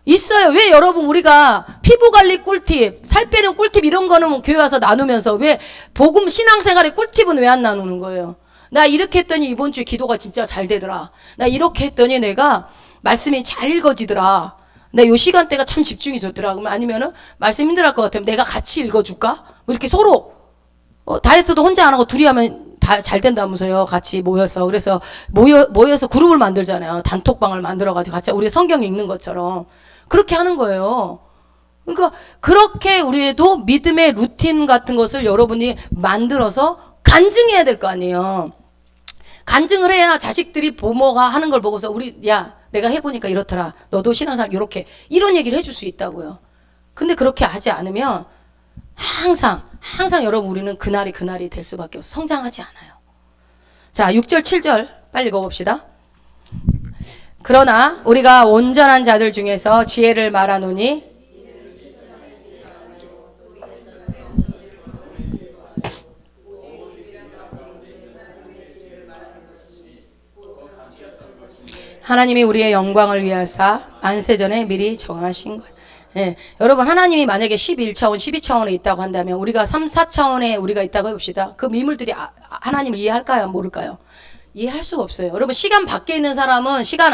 있어요. 왜 여러분 우리가 피부관리 꿀팁, 살 빼는 꿀팁 이런 거는 교회 와서 나누면서 왜 복음 신앙생활의 꿀팁은 왜 안 나누는 거예요? 나 이렇게 했더니 이번 주에 기도가 진짜 잘 되더라. 나 이렇게 했더니 내가 말씀이 잘 읽어지더라. 나 요 시간대가 참 집중이 좋더라. 그러면 아니면은 말씀 힘들할 것 같으면 내가 같이 읽어줄까? 뭐 이렇게 서로 다이어트도 혼자 안 하고 둘이 하면 다 잘 된다면서요. 같이 모여서. 그래서 모여서 그룹을 만들잖아요. 단톡방을 만들어가지고 같이 우리 성경 읽는 것처럼. 그렇게 하는 거예요. 그러니까 그렇게 우리도 믿음의 루틴 같은 것을 여러분이 만들어서 간증해야 될 거 아니에요. 간증을 해야 자식들이 부모가 하는 걸 보고서 야 내가 해보니까 이렇더라. 너도 신앙생활 이렇게 이런 얘기를 해줄 수 있다고요. 근데 그렇게 하지 않으면 항상 여러분 우리는 그날이 될 수밖에 없어요. 성장하지 않아요. 자 6절 7절 빨리 읽어봅시다. 그러나 우리가 온전한 자들 중에서 지혜를 말하노니 하나님이 우리의 영광을 위하사 안세전에 미리 정하신 거예요. 예, 여러분 하나님이 만약에 11차원, 12차원에 있다고 한다면 우리가 3, 4차원에 우리가 있다고 해봅시다. 그 미물들이 하나님을 이해할까요? 모를까요? 이해할 수가 없어요. 여러분 시간 밖에 있는 사람은 시간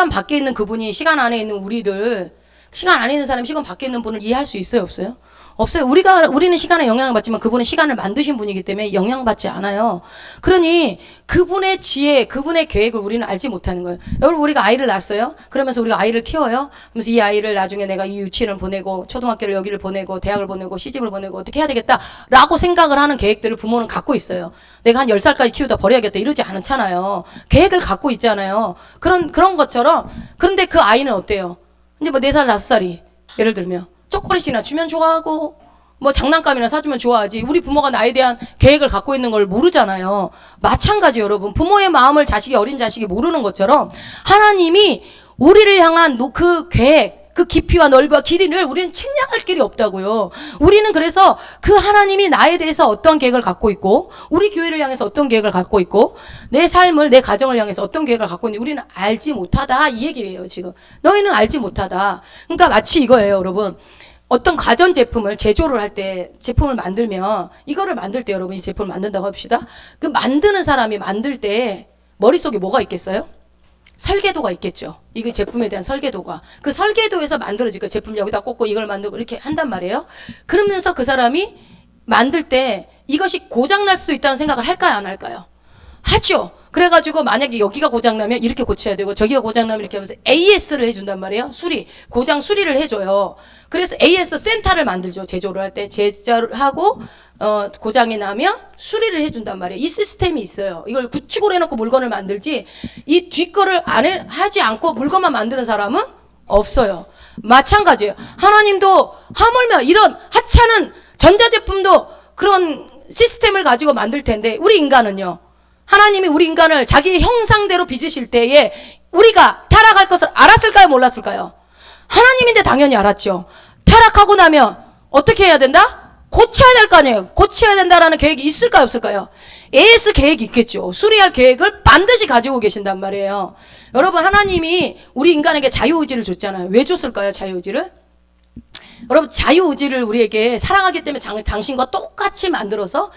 밖에 있는 그분이 시간 안에 있는 우리를 시간 안에 있는 사람이 시간 밖에 있는 분을 이해할 수 있어요, 없어요? 없어요. 우리는 시간에 영향을 받지만 그분은 시간을 만드신 분이기 때문에 영향받지 않아요. 그러니 그분의 지혜, 그분의 계획을 우리는 알지 못하는 거예요. 여러분, 우리가 아이를 낳았어요. 그러면서 우리가 아이를 키워요. 그러면서 이 아이를 나중에 내가 이 유치원을 보내고 초등학교를 여기를 보내고 대학을 보내고 시집을 보내고 어떻게 해야 되겠다라고 생각을 하는 계획들을 부모는 갖고 있어요. 내가 한 10살까지 키우다 버려야겠다 이러지 않잖아요. 계획을 갖고 있잖아요. 그런 것처럼. 그런데 그 아이는 어때요? 이제 뭐 4살, 5살이 예를 들면 초콜릿이나 주면 좋아하고 뭐 장난감이나 사주면 좋아하지. 우리 부모가 나에 대한 계획을 갖고 있는 걸 모르잖아요. 마찬가지 여러분. 부모의 마음을 어린 자식이 모르는 것처럼 하나님이 우리를 향한 그 계획, 그 깊이와 넓이와 길이를 우리는 측량할 길이 없다고요. 우리는 그래서 그 하나님이 나에 대해서 어떤 계획을 갖고 있고 우리 교회를 향해서 어떤 계획을 갖고 있고 내 삶을 내 가정을 향해서 어떤 계획을 갖고 있는지 우리는 알지 못하다 이 얘기예요. 지금 너희는 알지 못하다. 그러니까 마치 이거예요, 여러분. 어떤 가전제품을 제조를 할 때 제품을 만들면 이거를 만들 때 여러분 이 제품을 만든다고 합시다. 그 만드는 사람이 만들 때 머릿속에 뭐가 있겠어요? 설계도가 있겠죠. 이게 제품에 대한 설계도가. 그 설계도에서 만들어질 그 제품 여기다 꽂고 이걸 만들고 이렇게 한단 말이에요. 그러면서 그 사람이 만들 때 이것이 고장날 수도 있다는 생각을 할까요? 안 할까요? 하죠. 그래가지고 만약에 여기가 고장나면 이렇게 고쳐야 되고 저기가 고장나면 이렇게 하면서 AS를 해준단 말이에요. 고장 수리를 해줘요. 그래서 AS 센터를 만들죠. 제조를 할 때 제조를 하고 고장이 나면 수리를 해준단 말이에요. 이 시스템이 있어요. 이걸 구축을 해놓고 물건을 만들지 이 뒷거를 하지 않고 물건만 만드는 사람은 없어요. 마찬가지예요. 하나님도 하물며 이런 하찮은 전자제품도 그런 시스템을 가지고 만들 텐데 우리 인간은요. 하나님이 우리 인간을 자기 형상대로 빚으실 때에 우리가 타락할 것을 알았을까요? 몰랐을까요? 하나님인데 당연히 알았죠. 타락하고 나면 어떻게 해야 된다? 고쳐야 될 거 아니에요. 고쳐야 된다라는 계획이 있을까요? 없을까요? AS 계획이 있겠죠. 수리할 계획을 반드시 가지고 계신단 말이에요. 여러분, 하나님이 우리 인간에게 자유의지를 줬잖아요. 왜 줬을까요? 자유의지를? 여러분, 자유의지를 우리에게 사랑하기 때문에 당신과 똑같이 만들어서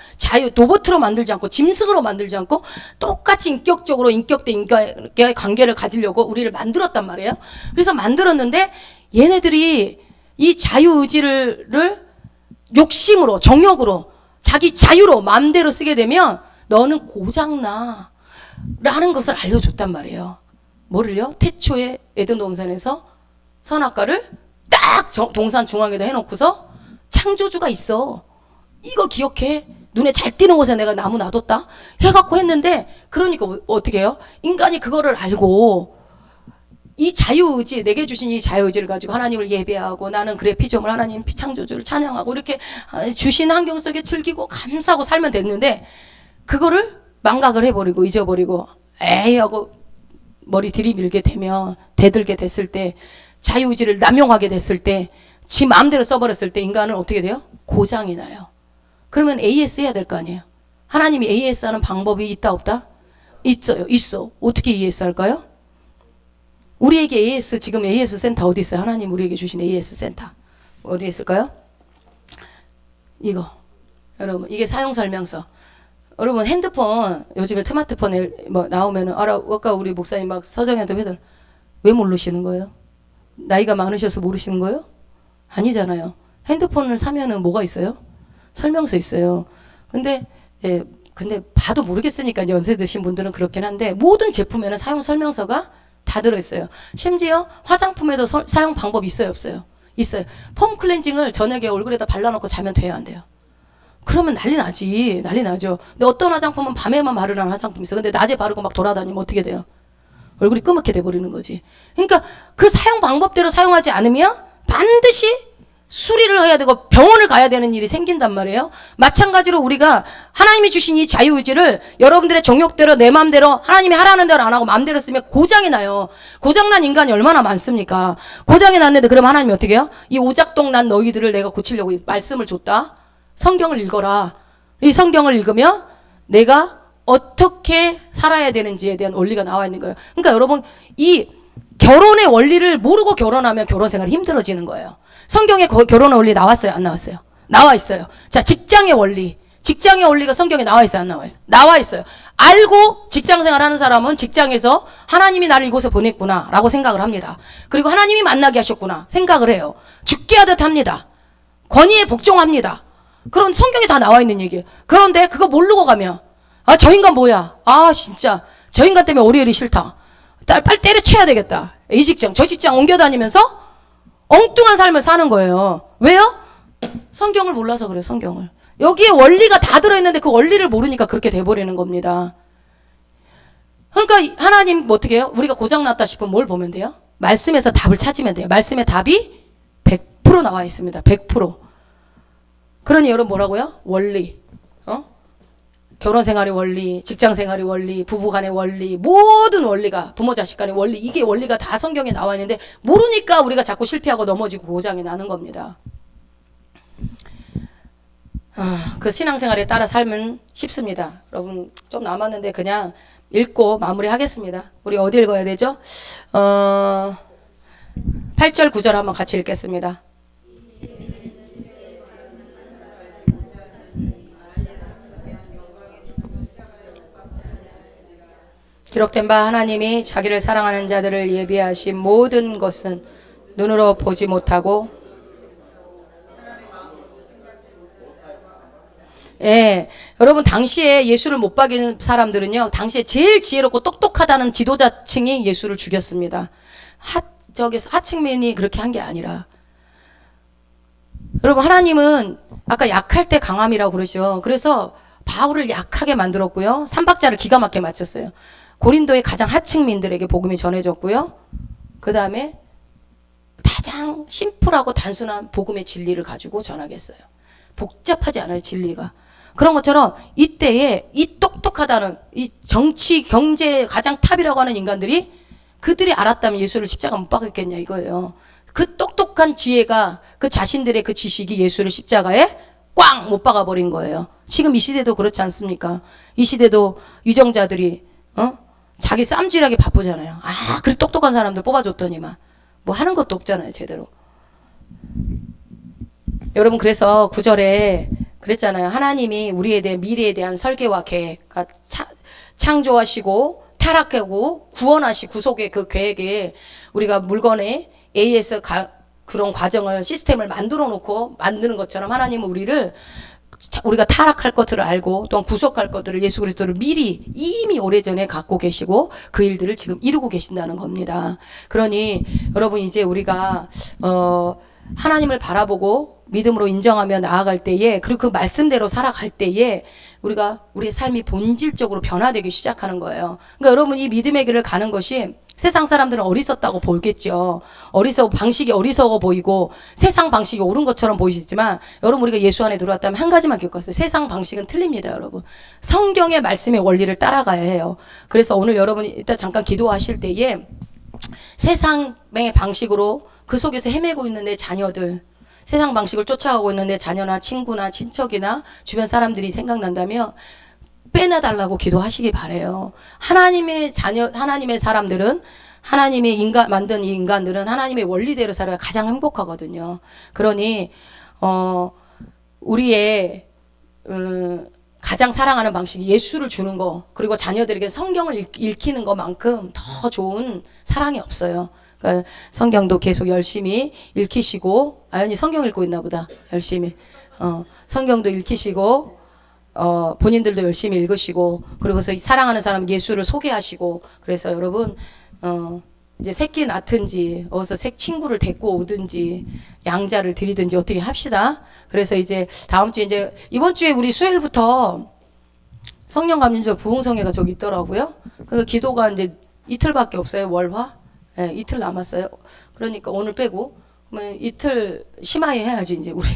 로봇으로 만들지 않고 짐승으로 만들지 않고 똑같이 인격적으로 인격대 인간의 관계를 가지려고 우리를 만들었단 말이에요. 그래서 만들었는데 얘네들이 이 자유의지를 욕심으로 정욕으로 자기 자유로 마음대로 쓰게 되면 너는 고장나 라는 것을 알려줬단 말이에요. 뭐를요? 태초에 에덴 동산에서 선악과를 딱 동산 중앙에다 해놓고서 창조주가 있어. 이걸 기억해. 눈에 잘 띄는 곳에 내가 나무 놔뒀다. 해갖고 했는데 그러니까 어떻게 해요? 인간이 그거를 알고 이 자유의지, 내게 주신 이 자유의지를 가지고 하나님을 예배하고 나는 그래 피조물 하나님 창조주를 찬양하고 이렇게 주신 환경 속에 즐기고 감사하고 살면 됐는데 그거를 망각을 해버리고 잊어버리고 에이 하고 머리 들이밀게 되면 대들게 됐을 때 자유의지를 남용하게 됐을 때 지 마음대로 써버렸을 때 인간은 어떻게 돼요? 고장이 나요. 그러면 AS 해야 될 거 아니에요. 하나님이 AS 하는 방법이 있다 없다? 있어요. 있어. 어떻게 AS 할까요? 우리에게 AS, 지금 AS 센터 어디 있어요? 하나님 우리에게 주신 AS 센터 어디 있을까요? 이거 여러분, 이게 사용설명서. 여러분, 핸드폰 요즘에 스마트폰에 뭐 나오면은 아까 우리 목사님 막 서정현한테 회들 왜 모르시는 거예요? 나이가 많으셔서 모르시는 거예요? 아니잖아요. 핸드폰을 사면은 뭐가 있어요? 설명서 있어요. 근데 봐도 모르겠으니까 이제 연세 드신 분들은 그렇긴 한데 모든 제품에는 사용 설명서가 다 들어있어요. 심지어 화장품에도 사용 방법이 있어요, 없어요? 있어요. 폼 클렌징을 저녁에 얼굴에다 발라놓고 자면 돼요, 안 돼요? 그러면 난리 나지. 난리 나죠. 근데 어떤 화장품은 밤에만 바르라는 화장품이 있어. 근데 낮에 바르고 막 돌아다니면 어떻게 돼요? 얼굴이 끄맣게 돼버리는 거지. 그러니까 그 사용 방법대로 사용하지 않으면 반드시 수리를 해야 되고 병원을 가야 되는 일이 생긴단 말이에요. 마찬가지로 우리가 하나님이 주신 이 자유의지를 여러분들의 정욕대로 내 마음대로 하나님이 하라는 대로 안 하고 마음대로 쓰면 고장이 나요. 고장난 인간이 얼마나 많습니까? 고장이 났는데 그럼 하나님이 어떻게 해요? 이 오작동 난 너희들을 내가 고치려고 이 말씀을 줬다. 성경을 읽어라. 이 성경을 읽으면 내가 어떻게 살아야 되는지에 대한 원리가 나와 있는 거예요. 그러니까 여러분, 이 결혼의 원리를 모르고 결혼하면 결혼 생활이 힘들어지는 거예요. 성경에 결혼의 원리 나왔어요? 안 나왔어요? 나와 있어요. 자, 직장의 원리. 직장의 원리가 성경에 나와 있어요, 안 나와 있어요? 나와 있어요. 알고 직장생활 하는 사람은 직장에서 하나님이 나를 이곳에 보냈구나 라고 생각을 합니다. 그리고 하나님이 만나게 하셨구나 생각을 해요. 죽게 하듯 합니다. 권위에 복종합니다. 그런 성경에 다 나와 있는 얘기예요. 그런데 그거 모르고 가면 아, 저 인간 뭐야? 아, 진짜 저 인간 때문에 오리오리 싫다. 빨리 때려쳐야 되겠다. 이 직장 저 직장 옮겨다니면서 엉뚱한 삶을 사는 거예요. 왜요? 성경을 몰라서 그래요. 성경을. 여기에 원리가 다 들어있는데 그 원리를 모르니까 그렇게 돼버리는 겁니다. 그러니까 하나님 어떻게 해요? 우리가 고장났다 싶으면 뭘 보면 돼요? 말씀에서 답을 찾으면 돼요. 말씀의 답이 100% 나와 있습니다. 100%. 그러니 여러분 뭐라고요? 원리. 결혼 생활의 원리, 직장 생활의 원리, 부부 간의 원리, 모든 원리가, 부모 자식 간의 원리, 이게 원리가 다 성경에 나와 있는데 모르니까 우리가 자꾸 실패하고 넘어지고 고장이 나는 겁니다. 그 신앙생활에 따라 살면 쉽습니다. 여러분 좀 남았는데 그냥 읽고 마무리하겠습니다. 우리 어디 읽어야 되죠? 8절 9절 한번 같이 읽겠습니다. 기록된 바 하나님이 자기를 사랑하는 자들을 예비하신 모든 것은 눈으로 보지 못하고 예, 여러분 당시에 예수를 못 박인 사람들은요, 당시에 제일 지혜롭고 똑똑하다는 지도자층이 예수를 죽였습니다. 하층민이 그렇게 한 게 아니라, 여러분 하나님은 아까 약할 때 강함이라고 그러죠. 그래서 바울을 약하게 만들었고요, 삼박자를 기가 막히게 맞췄어요. 고린도의 가장 하층민들에게 복음이 전해졌고요, 그 다음에 가장 심플하고 단순한 복음의 진리를 가지고 전하겠어요. 복잡하지 않아요, 진리가. 그런 것처럼 이때에 이 똑똑하다는 이 정치 경제 가장 탑이라고 하는 인간들이 그들이 알았다면 예수를 십자가 못 박았겠냐 이거예요. 그 똑똑한 지혜가 그 자신들의 그 지식이 예수를 십자가에 꽝 못 박아버린 거예요. 지금 이 시대도 그렇지 않습니까? 이 시대도 유정자들이 자기 쌈질하기 바쁘잖아요. 아, 그래 똑똑한 사람들 뽑아줬더니만 뭐 하는 것도 없잖아요, 제대로. 여러분 그래서 9절에 그랬잖아요. 하나님이 우리에 대한 미래에 대한 설계와 계획, 그러니까 창조하시고 타락하고 구원하시 구속의 그 계획에 우리가 물건에 AS 그런 과정을 시스템을 만들어 놓고 만드는 것처럼 하나님은 우리가 타락할 것들을 알고 또한 구속할 것들을 예수 그리스도를 미리 이미 오래전에 갖고 계시고 그 일들을 지금 이루고 계신다는 겁니다. 그러니 여러분 이제 우리가 하나님을 바라보고 믿음으로 인정하며 나아갈 때에 그리고 그 말씀대로 살아갈 때에 우리의 삶이 본질적으로 변화되기 시작하는 거예요. 그러니까 여러분 이 믿음의 길을 가는 것이 세상 사람들은 어리석다고 보겠죠. 방식이 어리석어 보이고 세상 방식이 옳은 것처럼 보이시지만 여러분 우리가 예수 안에 들어왔다면 한 가지만 기억하세요. 세상 방식은 틀립니다, 여러분. 성경의 말씀의 원리를 따라가야 해요. 그래서 오늘 여러분 일단 잠깐 기도하실 때에 세상의 방식으로 그 속에서 헤매고 있는 내 자녀들, 세상 방식을 쫓아가고 있는 내 자녀나 친구나 친척이나 주변 사람들이 생각난다면 빼내달라고 기도하시기 바래요. 하나님의 사람들은 하나님의 만든 이 인간들은 하나님의 원리대로 살아야 가장 행복하거든요. 그러니 우리의 가장 사랑하는 방식이 예수를 주는 거, 그리고 자녀들에게 성경을 읽히는 것만큼 더 좋은 사랑이 없어요. 그러니까 성경도 계속 열심히 읽히시고, 아연이 성경 읽고 있나 보다. 열심히 성경도 읽히시고 본인들도 열심히 읽으시고, 그리고서 사랑하는 사람 예수를 소개하시고. 그래서 여러분 이제 새끼 낳든지 어디서 새 친구를 데리고 오든지 양자를 드리든지 어떻게 합시다. 그래서 이제 다음 주에 이제 이번 주에 우리 수요일부터 성령 감림절 부흥성회가 저기 있더라고요. 그러니까 기도가 이제 이틀밖에 없어요. 월화. 네, 이틀 남았어요. 그러니까 오늘 빼고 그러면 이틀 심하게 해야지 이제 우리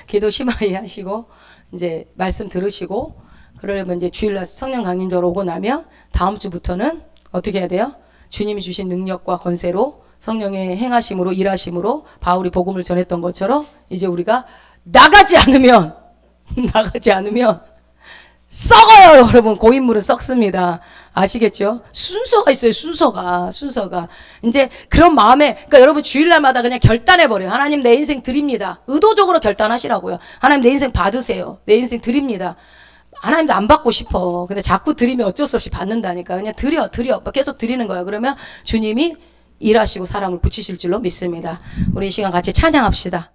기도 심하게 하시고 이제 말씀 들으시고, 그러면 이제 주일날 성령 강림절 오고 나면 다음 주부터는 어떻게 해야 돼요? 주님이 주신 능력과 권세로 성령의 행하심으로 일하심으로 바울이 복음을 전했던 것처럼 이제 우리가 나가지 않으면 썩어요, 여러분. 고인물은 썩습니다. 아시겠죠? 순서가 있어요, 순서가. 이제 그런 마음에, 그러니까 여러분 주일날마다 그냥 결단해버려요. 하나님 내 인생 드립니다. 의도적으로 결단하시라고요. 하나님 내 인생 받으세요. 내 인생 드립니다. 하나님도 안 받고 싶어. 근데 자꾸 드리면 어쩔 수 없이 받는다니까. 그냥 드려. 계속 드리는 거예요. 그러면 주님이 일하시고 사람을 붙이실 줄로 믿습니다. 우리 이 시간 같이 찬양합시다.